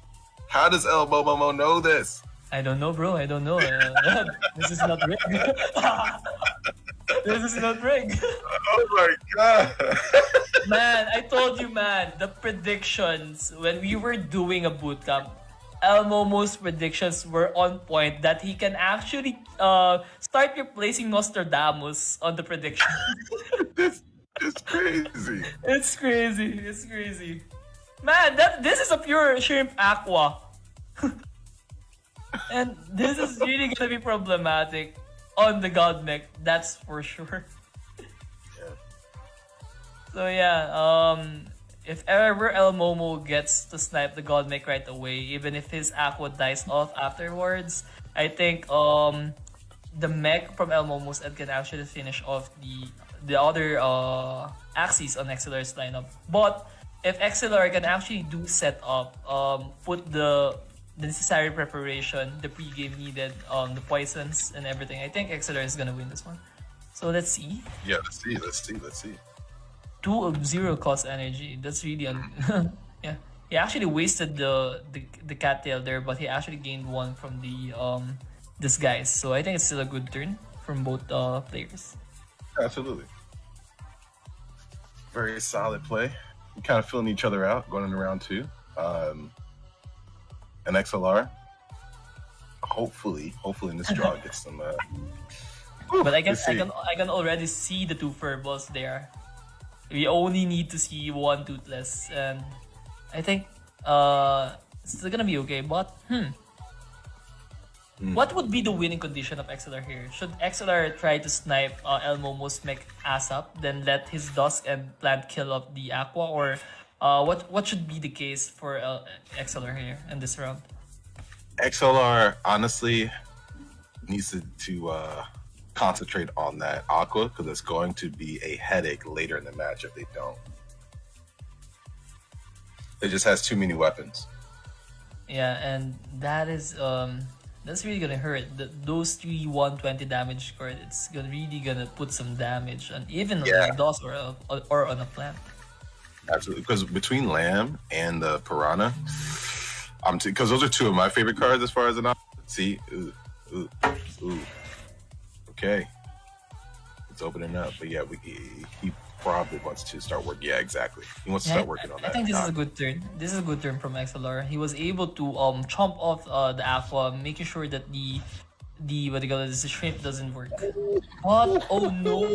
How does El Momo know this? I don't know, bro. I don't know. This is not rigged. This is not rigged. Oh my god. Man, I told you, man, the predictions when we were doing a bootcamp, El Momo's predictions were on point that he can actually start replacing Nostradamus on the prediction. It's crazy. It's crazy. Man, this is a pure shrimp aqua. And this is really gonna be problematic on the Godmech, that's for sure. So yeah, if ever El Momo gets to snipe the Godmech right away, even if his aqua dies off afterwards, I think the mech from El Momo's end can actually finish off the other axes on XLR's lineup. But if XLR can actually do setup, put the necessary preparation, the pregame needed, the poisons and everything, I think XLR is gonna win this one. So let's see. Yeah, let's see. 2 of 0 cost energy. That's really yeah. He actually wasted the cattail there, but he actually gained 1 from the disguise. So I think it's still a good turn from both players. Absolutely. Very solid play. We kind of filling each other out going into round 2. And XLR, hopefully in this draw gets some. But I can already see the 2 furballs there. We only need to see 1 toothless, and I think it's still gonna be okay. But what would be the winning condition of XLR here? Should XLR try to snipe El Momo's mech ass up, then let his Dusk and Plant kill off the Aqua, or what should be the case for XLR here in this round? XLR honestly needs to concentrate on that Aqua, because it's going to be a headache later in the match if they don't. It just has too many weapons. Yeah, and that is that's really gonna hurt. Those 3 120 damage cards, it's really gonna put some damage, and even on the DOS or on a plant. Absolutely, because between Lamb and the Piranha, because those are 2 of my favorite cards as far as an option. See, ooh. Okay, it's opening up, but yeah, he probably wants to start working. Yeah, exactly. He wants to start working on that. I think this is a good turn. This is a good turn from XLR. He was able to chomp off the Aqua, making sure that the the shrimp doesn't work. What? Oh no!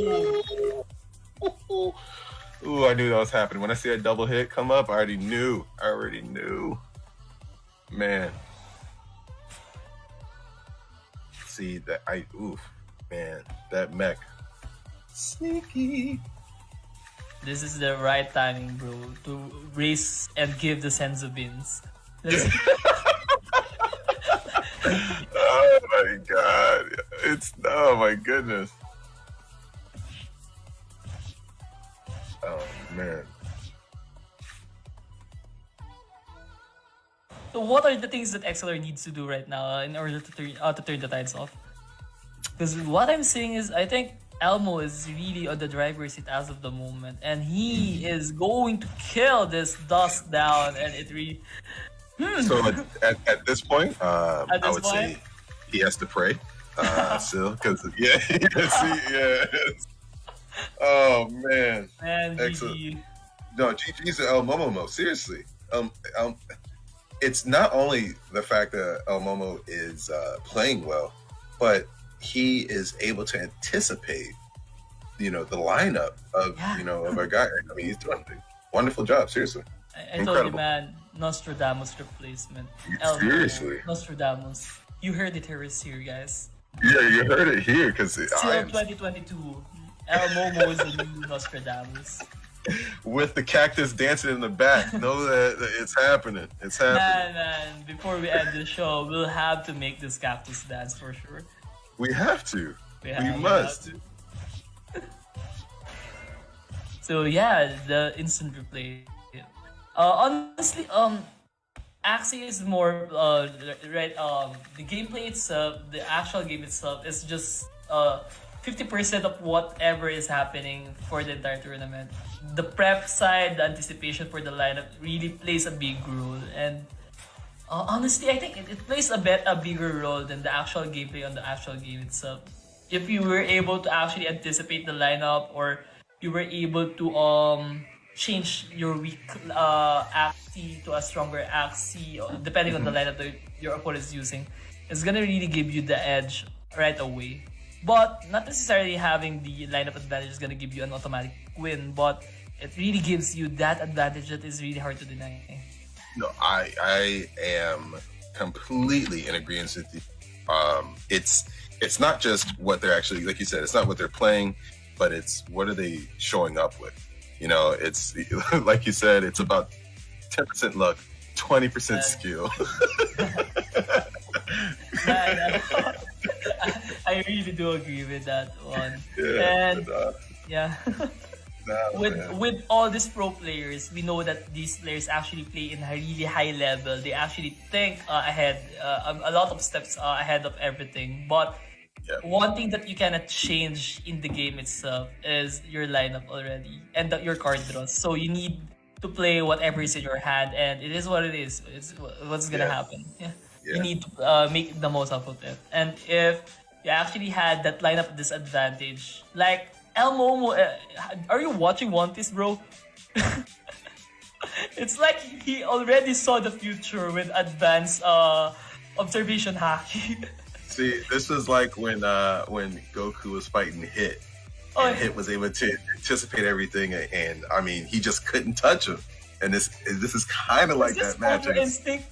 Ooh, I knew that was happening. When I see a double hit come up, I already knew. Man. See that man, that mech. Sneaky. This is the right timing, bro, to race and give the Senzu beans. Oh my god. Oh my goodness. Oh man. So what are the things that XLR needs to do right now in order to turn the tides off? Because what I'm seeing is, I think Elmo is really on the driver's seat as of the moment, and he is going to kill this Dusk down, and it really... So at this point, I would say he has to pray still, because oh man, excellent. GG. No, GG's to El Momo. Seriously, it's not only the fact that El Momo is playing well, but he is able to anticipate the lineup of of our guy. I mean, he's doing a wonderful job. Seriously, I told you, man, Nostradamus replacement. Seriously, Nostradamus. You heard it here, guys. Yeah, you heard it here because Still 2022. El Momo is the new Nostradamus. With the cactus dancing in the back, know that it's happening. It's happening. Man, before we end the show, we'll have to make this cactus dance for sure. We have to. We must. So yeah, the instant replay. Honestly, Axie is more right. The gameplay itself, the actual game itself, is just 50% of whatever is happening for the entire tournament. The prep side, the anticipation for the lineup really plays a big role, and honestly, I think it plays a bigger role than the actual gameplay on the actual game itself. If you were able to actually anticipate the lineup, or you were able to change your weak Axie to a stronger Axie, depending on the lineup that your opponent is using, it's gonna really give you the edge right away. But not necessarily having the lineup advantage is gonna give you an automatic win, but it really gives you that advantage that is really hard to deny. No, I am completely in agreement with you. It's not just what they're actually, like you said, it's not what they're playing, but it's what are they showing up with. It's like you said, it's about 10% luck, 20% skill. I really do agree with that one. Yeah, with all these pro players, we know that these players actually play in a really high level. They actually think ahead, a lot of steps ahead of everything. But one thing that you cannot change in the game itself is your lineup already and your card draws. So you need to play whatever is in your hand, and it is what it is. It's what's gonna happen. You need to make the most out of it. And if you actually had that lineup disadvantage, like El Momo, are you watching One Piece, bro? It's like he already saw the future with advanced observation haki. See, this was like when Goku was fighting Hit, and Hit was able to anticipate everything, and I mean, he just couldn't touch him. And this is kind of like that match. Instinct.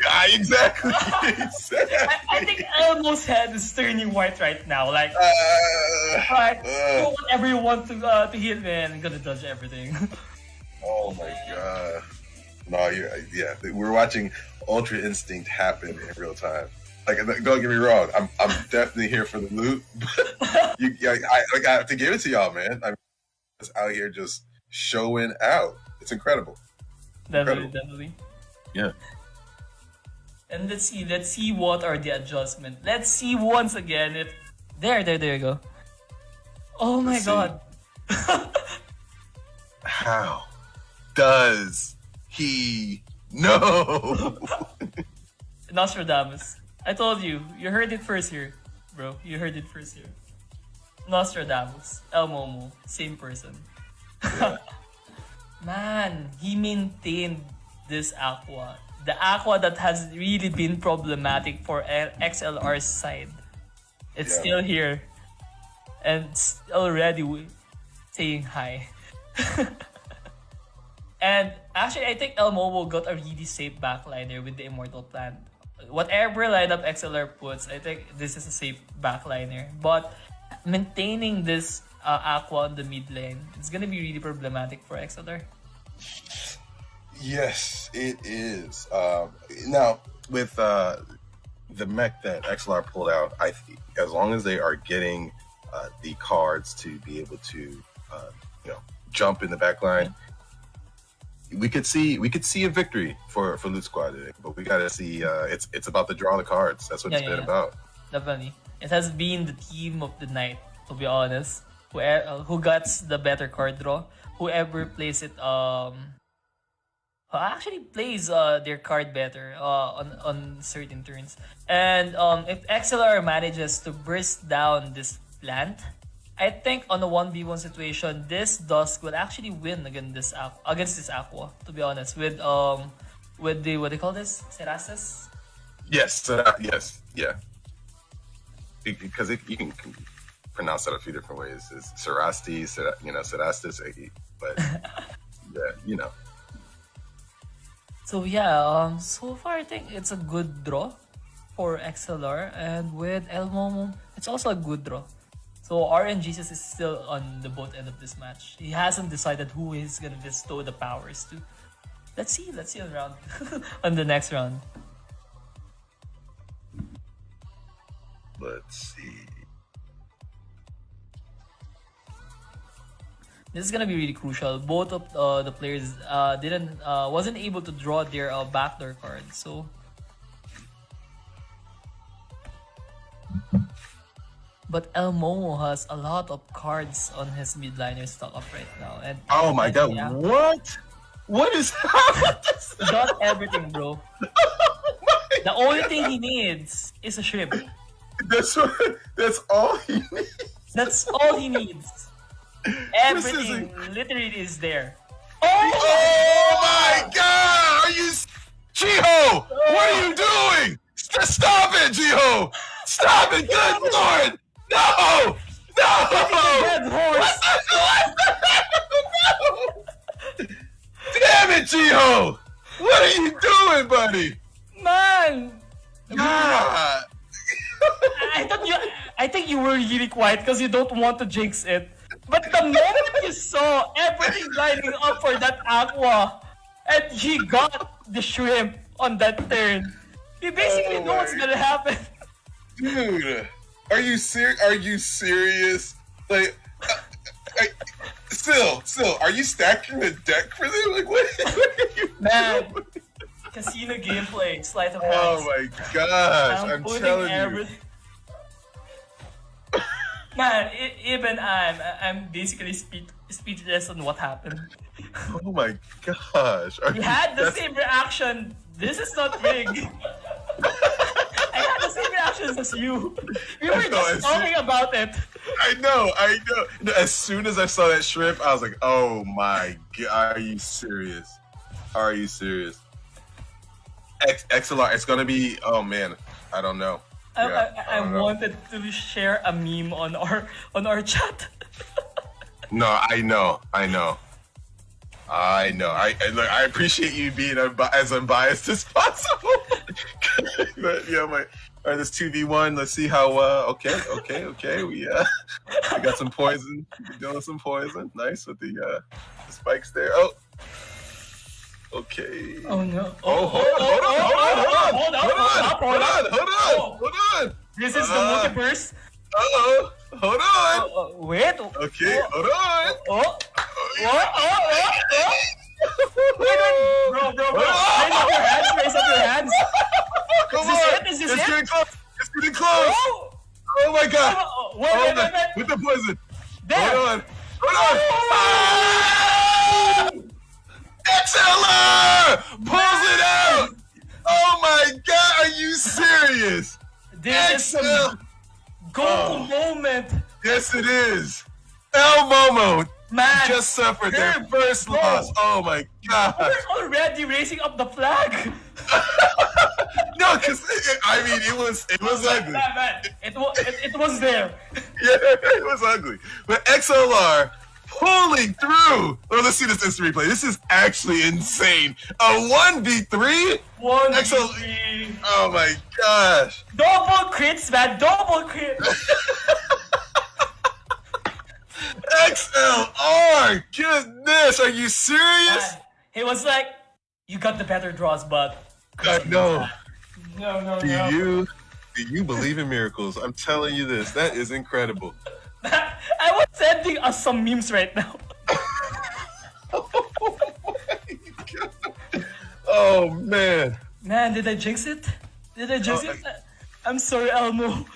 Yeah, exactly. I think Elmo's head is turning white right now. Like, do whatever you want to hit, man. I'm gonna dodge everything. Oh my god! No, we're watching Ultra Instinct happen in real time. Like, don't get me wrong, I'm definitely here for the loot. I have to give it to y'all, man. I'm just out here just showing out. It's incredible. Definitely. Yeah. And let's see what are the adjustments. Let's see once again if there you go. Oh my god. How does he know? Nostradamus. I told you. You heard it first here, bro. You heard it first here. Nostradamus. El Momo. Same person. Yeah. Man, he maintained this Aqua. The Aqua that has really been problematic for XLR's side. It's still here. And it's already saying hi. And actually, I think El Momo got a really safe backliner with the Immortal Plant. Whatever lineup XLR puts, I think this is a safe backliner. But maintaining this Aqua on the mid lane, it's gonna be really problematic for XLR. Yes, it is. Now, with the mech that XLR pulled out, I think as long as they are getting the cards to be able to, jump in the back line, we could see a victory for LootSquad today. But we gotta see. It's about the draw the cards. That's what it's been about. Definitely, it has been the team of the night. To be honest, who gets the better card draw, whoever plays it actually plays their card better on certain turns. And if XLR manages to burst down this plant, I think on a 1v1 situation, this Dusk will actually win against this Aqua. To be honest, with the what do you call this? Cerases? Yes, yes, yeah. Because if you can pronounce that a few different ways. It's Sarasti, Sarastis, but yeah, So yeah, so far I think it's a good draw for XLR, and with El Momo, it's also a good draw. So RNGesus is still on the both end of this match. He hasn't decided who he's gonna bestow the powers to. Let's see on round on the next round. Let's see. This is gonna be really crucial. Both of the players wasn't able to draw their backdoor cards. So, but El Momo has a lot of cards on his mid liner stock up right now. And Oh my god, yeah, what? What is he got everything, bro. The only thing he needs is a shrimp. That's all he needs. That's all he needs. Everything literally is there. Oh my god! Are you Jiho? What are you doing? Stop it, Jiho! Stop it! Good lord! No! No! Dead horse. No! Damn it, Jiho! What are you doing, buddy? Man! God! I think you were really quiet because you don't want to jinx it. But the moment you saw everything lining up for that Aqua, and he got the shrimp on that turn, you basically know what's gonna happen. Dude, are you serious? Like, still, are you stacking the deck for them? Like, what are you Man, doing? casino gameplay, sleight of hands. Oh my gosh, I'm putting telling you. everything. Man, even I'm basically speechless on what happened. Oh my gosh. He had the same reaction. This is not rigged. I had the same reactions as you. We were just talking about it. I know. As soon as I saw that shrimp, I was like, oh my god, are you serious? Are you serious? XLR, it's gonna be, oh man, I don't know. I wanted to share a meme on our chat. No, I know. Look, I appreciate you being as unbiased as possible. But yeah, alright, this 2v1. Let's see how. Okay. We got some poison. We're doing some poison. Nice with the spikes there. Oh. Okay. Oh no. Hold on. This is the multiverse. Hold on. Wait. Okay, hold on. Wait, bro. Raise up your hands. Come Is this it? It's getting close. Oh my god. Wait. With the poison. There. Hold on. XLR! Pulls it out! Oh my god, are you serious? This is a Goku moment. Yes, it is. El Momo Man, just suffered their first loss. Oh my god. We're already raising up the flag. No, because it was ugly. Man, it was there. Yeah, it was ugly. But XLR pulling through. Oh, let's see this instant replay. This is actually insane. A 1v3? 1v3. Oh my gosh. Double crits, man. Double crits. XLR! Goodness, are you serious? He was like, you got the better draws, but... No. No. Do you believe in miracles? I'm telling you this. That is incredible. I was sending us some memes right now. Oh my god. Oh man. Man, did I jinx it? I'm sorry, Elmo.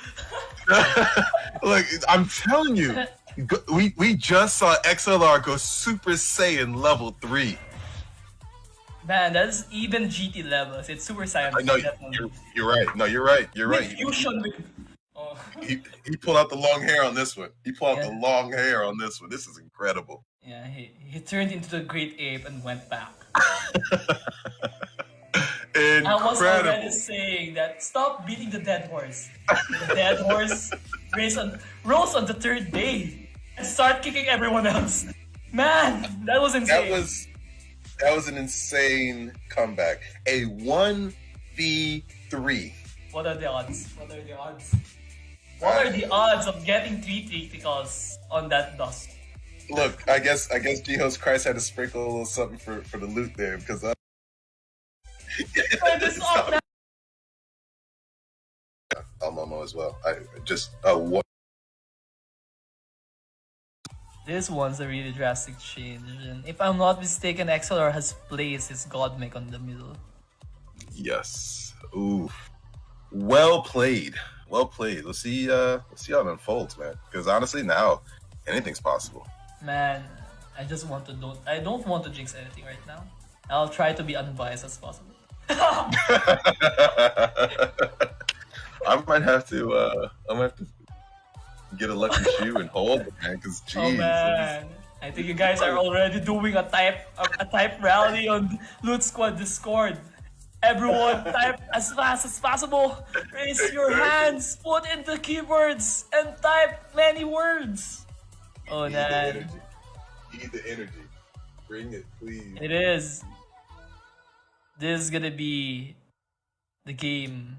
Look, I'm telling you. We just saw XLR go Super Saiyan level 3. Man, that's even GT levels. It's Super Saiyan. No, you're right. No, you're right. You're right. Fusion with... He pulled out the long hair on this one. This is incredible. Yeah, he turned into the great ape and went back. Incredible. I was already saying that stop beating the dead horse. The dead horse rose on the third day and start kicking everyone else. Man, that was insane. That was an insane comeback. A 1v3. What are the odds? What are the odds? What are the odds of getting 3 criticals on that dust? Look, I guess G-Host Christ had to sprinkle a little something for the loot there because Momo as well. What? This one's a really drastic change. And if I'm not mistaken, XLR has placed his God Mech on the middle. Yes. Ooh. Well played. Well played. Let's see how it unfolds, man. Because honestly, now anything's possible. Man, I don't want to jinx anything right now. I'll try to be unbiased as possible. I might have to get a lucky shoe and hold it, man. Because Oh man, I think you guys are already doing a type rally on LootSquad Discord. Everyone, type as fast as possible. Raise your hands, put in the keywords, and type many words. Oh man, need the energy. Bring it, please. it is. This is gonna be the game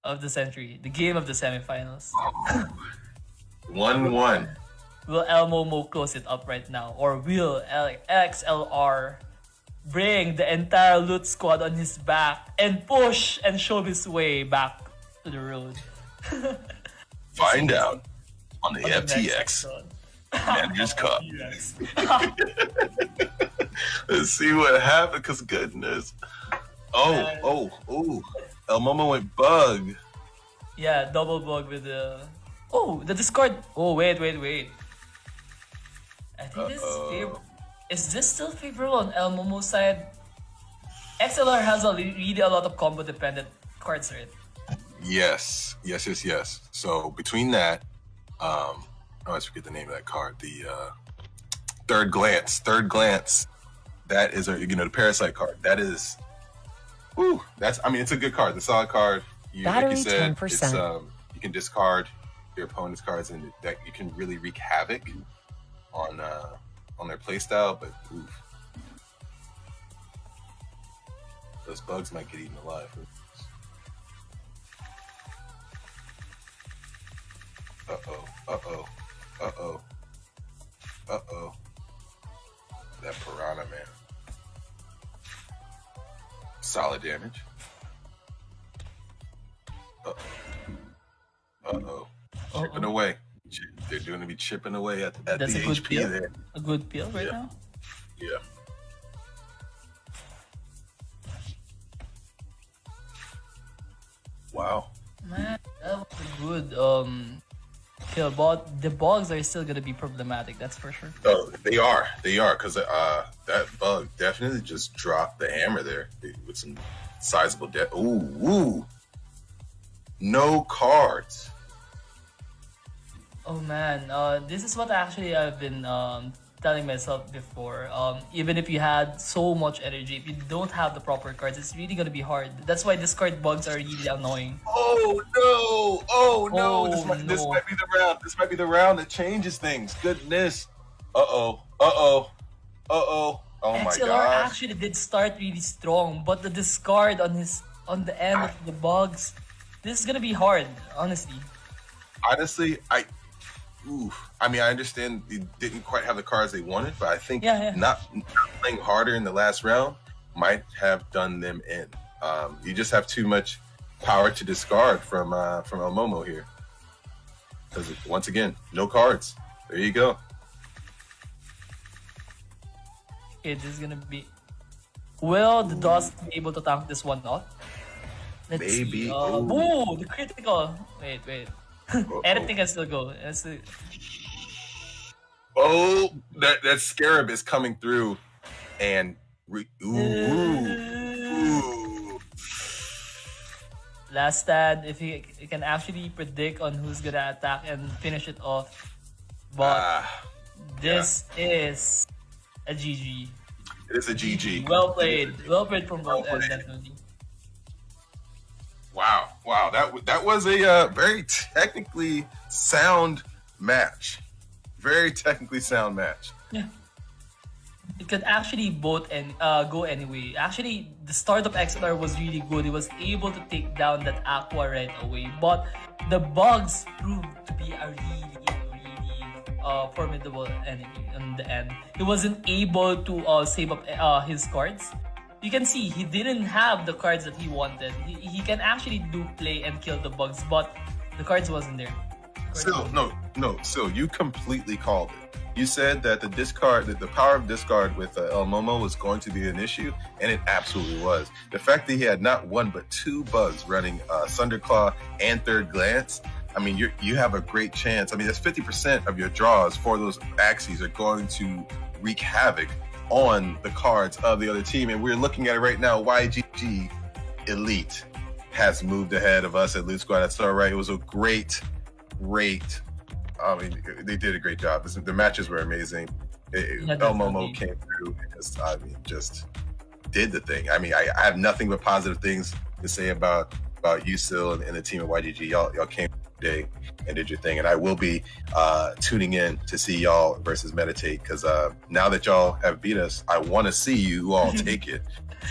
of the century, the game of the semifinals. 1-1. Will El Momo close it up right now? Or will XLR bring the entire Loot Squad on his back and push and show his way back to the road? Find out on the FTX Managers Cup. Let's see what happened, because goodness. Oh. El Momo went bug. Yeah, double bug with the... Oh, the Discord. Oh, wait. I think this is favorable. Is this still favorable on El Momo's side? XLR has really a lot of combo dependent cards, right? Yes. So between that, I always forget the name of that card. The third glance. That is the Parasite card. That is, it's a good card. It's a solid card. Battery like you said, 10%. It's, you can discard your opponent's cards, and that you can really wreak havoc on their playstyle. But those bugs might get eaten alive. That piranha, man. Solid damage. Chipping away. They're going to be chipping away at the That's a good HP peel. there. A good peel right now. Yeah. Wow. Man, that was a good kill. But the bugs are still gonna be problematic. That's for sure. Oh, they are, because that bug definitely just dropped the hammer there with some sizable death. Ooh, no cards. Oh man, this is what actually I've been telling myself before. Even if you had so much energy, if you don't have the proper cards, it's really gonna be hard. That's why discard bugs are really annoying. Oh no! This might be the round. This might be the round that changes things. Goodness. Oh my XLR god. actually did start really strong, but the discard on the end of the bugs, this is gonna be hard, honestly. Honestly, I understand they didn't quite have the cards they wanted, but I think not playing harder in the last round might have done them in. You just have too much power to discard from El Momo here. Because once again, no cards. There you go. Okay, this is gonna be... Will the Dust be able to tank this one off? Let's Maybe. see. Ooh, the critical. Wait. Anything can still go. Oh, that Scarab is coming through, and ooh. Last stand, if he can actually predict on who's gonna attack and finish it off. But this is a GG. It is a GG. Well played from both ends, definitely. Wow. That was a very technically sound match. Very technically sound match. Yeah. It could actually both go anyway. Actually, the start of XLR was really good. It was able to take down that Aqua right away. But the bugs proved to be a really formidable enemy in the end. He wasn't able to save up his cards. You can see he didn't have the cards that he wanted. He can actually do play and kill the bugs, but the cards wasn't there. So you completely called it. You said that the power of discard with El Momo was going to be an issue, and it absolutely was. The fact that he had not one but two bugs running Thunderclaw and Third Glance, I mean, you have a great chance. I mean, that's 50% of your draws for those axes are going to wreak havoc on the cards of the other team. And we're looking at it right now. YGG Elite has moved ahead of us at LootSquad. That's all right. It was a great. I mean, they did a great job. The matches were amazing. El Momo came through and just did the thing. I mean, I have nothing but positive things to say about you, Sil, and the team at YGG. Y'all came today and did your thing, and I will be tuning in to see y'all versus Meditate, because now that y'all have beat us, I want to see you all take it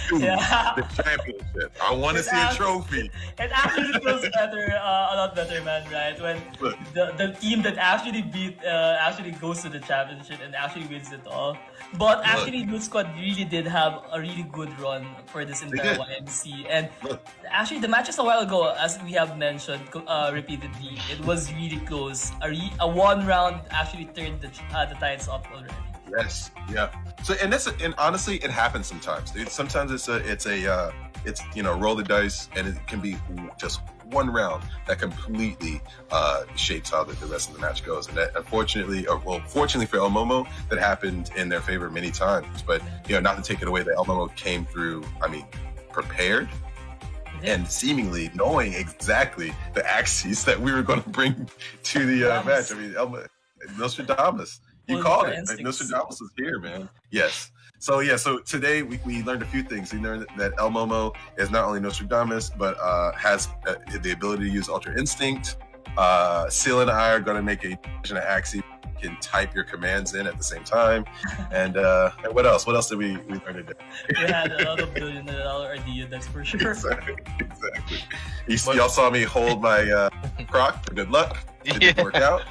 to the championship. I want to see a trophy. It actually feels better, a lot better, man, right? When the team that actually beat actually goes to the championship and actually wins it all. But actually, LootSquad really did have a really good run for this entire YMC. And actually, the matches a while ago, as we have mentioned repeatedly, it was really close. A one round actually turned the tides up already. Yes, yeah. So and honestly, it happens sometimes. Sometimes it's roll the dice, and it can be just one round that completely shapes how the rest of the match goes. And that, fortunately for El Momo, that happened in their favor many times. But not to take it away, that El Momo came through. I mean, prepared. And seemingly knowing exactly the axes that we were going to bring to the match. I mean, Nostradamus. You called it. Nostradamus is here, man. Yes. So today we learned a few things. We learned that El Momo is not only Nostradamus, but has the ability to use Ultra Instinct. Seal and I are going to make a version of Axie. You can type your commands in at the same time. And what else? What else did we learn today? We had a lot of $1 billion idea, that's for sure. Exactly. Y'all saw me hold my croc. Good luck. It didn't work out.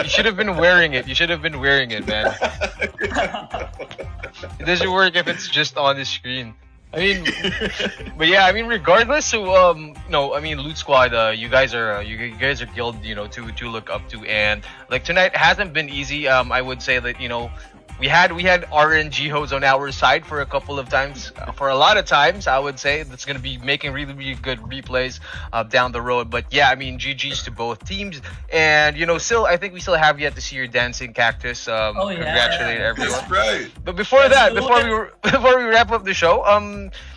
You should have been wearing it. Man. It doesn't work if it's just on the screen. I mean, but yeah, I mean, regardless, so LootSquad, you guys are guild, to look up to, and like tonight hasn't been easy. I would say that we had RNG hoes on our side for a couple of times, for a lot of times. I would say that's going to be making really, really good replays down the road. But yeah, I mean, GG's to both teams. And still, I think we still have yet to see your dancing cactus. Congratulate everyone. That's right. But before we wrap up the show,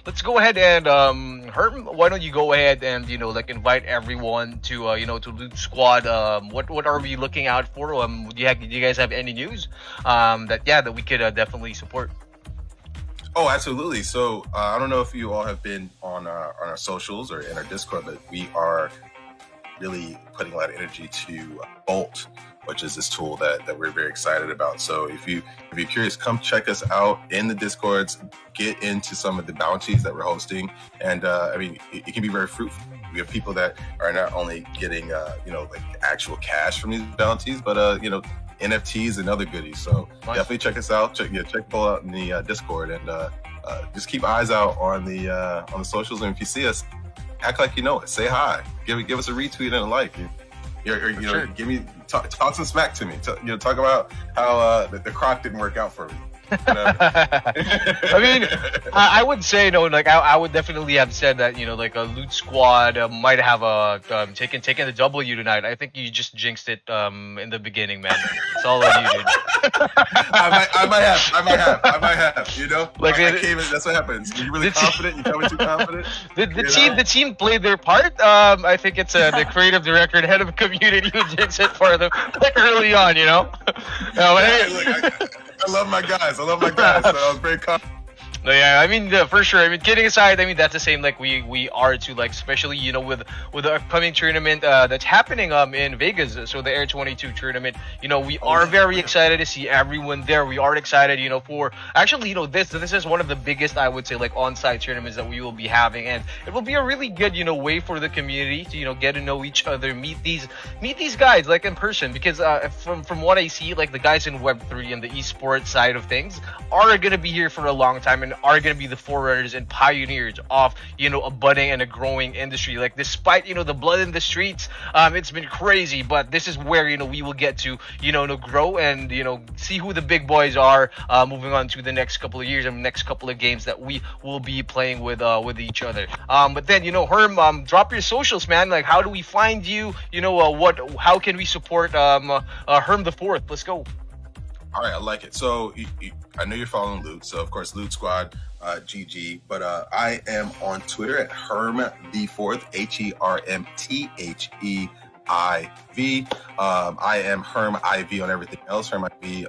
let's go ahead and Herm, why don't you go ahead and invite everyone to to LootSquad. What are we looking out for? Do you guys have any news that we could definitely support? Oh, absolutely. So I don't know if you all have been on our socials or in our Discord, but we are really putting a lot of energy to Bolt, which is this tool that we're very excited about. So if you're curious, come check us out in the Discords, get into some of the bounties that we're hosting. And I mean, it can be very fruitful. We have people that are not only getting, actual cash from these bounties, but, NFTs and other goodies. So definitely check us out. Check Bolt out in the Discord, and just keep eyes out on the socials. And if you see us, act like you know it. Say hi. Give us a retweet and a like. Sure. Give me talk some smack to me. Talk about how the croc didn't work out for me. I mean, I would say I would definitely have said that a LootSquad might have taken the W tonight. I think you just jinxed it in the beginning, man. It's all on you, dude. I might have. I came in. That's what happens. You're really confident. You come in too confident. The team played their part. I think it's the creative director and head of community who jinxed it for them early on. I love my guys. So I was very confident. No, yeah, I mean, for sure. I mean, kidding aside, I mean that's the same like we are too. Like especially with the upcoming tournament that's happening in Vegas. So the Air 22 tournament. We are very excited to see everyone there. We are excited, for actually, this is one of the biggest, I would say, like on-site tournaments that we will be having, and it will be a really good way for the community to get to know each other, meet these guys like in person, because from what I see, like the guys in Web3 and the esports side of things are gonna be here for a long time and are going to be the forerunners and pioneers of a budding and a growing industry. Like despite the blood in the streets, it's been crazy, but this is where we will get to grow and see who the big boys are, moving on to the next couple of years and next couple of games that we will be playing with each other. But then Herm, drop your socials, man. Like how do we find you? How can we support Herm the Fourth? Let's go. All right, I like it. So I know you're following Loot, so of course LootSquad, GG. But I am on Twitter at Herm the Fourth, HermTheiv. I am Herm IV on everything else. Herm IV,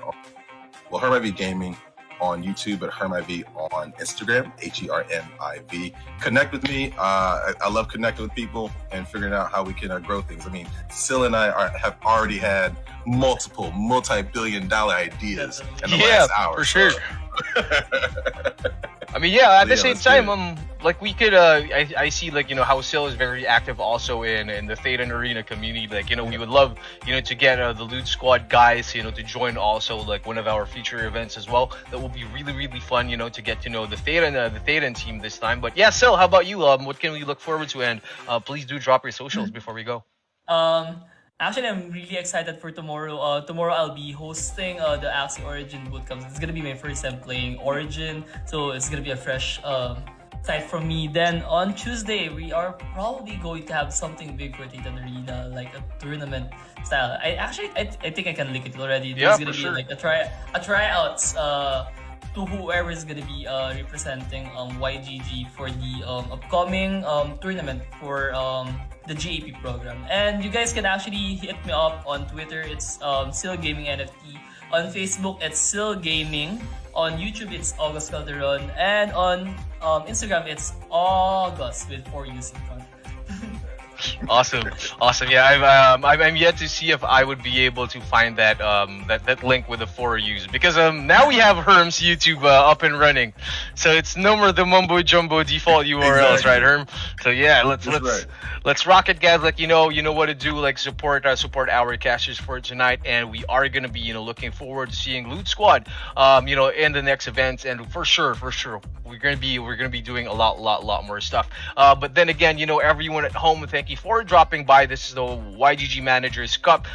Herm IV Gaming on YouTube, but Herm IV on Instagram, HermIV. Connect with me. I love connecting with people and figuring out how we can grow things. I mean, Sil and I have already had multiple multi-billion-dollar ideas in the last hour. For sure. I mean, yeah. At the same time, like we could, I see like how Sil is very active also in the Thetan Arena community. Like we would love to get the LootSquad guys to join also like one of our future events as well. That will be really fun to get to know the Thetan team this time. But yeah, Sil, how about you? What can we look forward to? And please do drop your socials before we go. Actually, I'm really excited for tomorrow. Tomorrow I'll be hosting the Axie Origin Bootcamp. It's gonna be my first time playing Origin, so it's gonna be a fresh sight from me. Then on Tuesday, we are probably going to have something big for Titan Arena, like a tournament style. I think I can link it already. There's gonna be like a tryouts to whoever is gonna be representing YGG for the upcoming tournament for the GAP program. And you guys can actually hit me up on Twitter. It's Sil Gaming NFT. On Facebook, it's Sil Gaming. On YouTube, it's August Calderon. And on Instagram, it's August with 4 U's in front. Awesome. Yeah, I'm yet to see if I would be able to find that that link with the 4 U's, because now we have Herm's YouTube up and running, so it's no more the mumbo jumbo default URLs, exactly. Right, Herm? So yeah, let's rock it, guys. Like you know what to do. Like support our casters for tonight, and we are gonna be looking forward to seeing LootSquad in the next events, and for sure we're gonna be doing a lot more stuff. But then again, everyone at home, thank you for dropping by. This is the YGG Managers Cup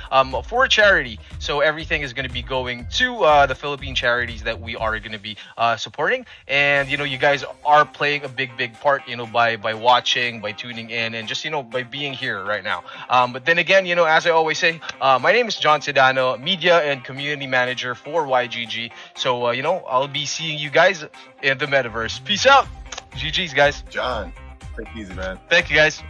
for charity. So everything is going to be going to the Philippine charities that we are going to be supporting. And you guys are playing a big part, by watching, by tuning in, and just by being here right now. But then again, as I always say, my name is John Sedano, media and community manager for YGG. So I'll be seeing you guys in the metaverse. Peace out. GG's, guys. John, take it easy, man. Thank you, guys.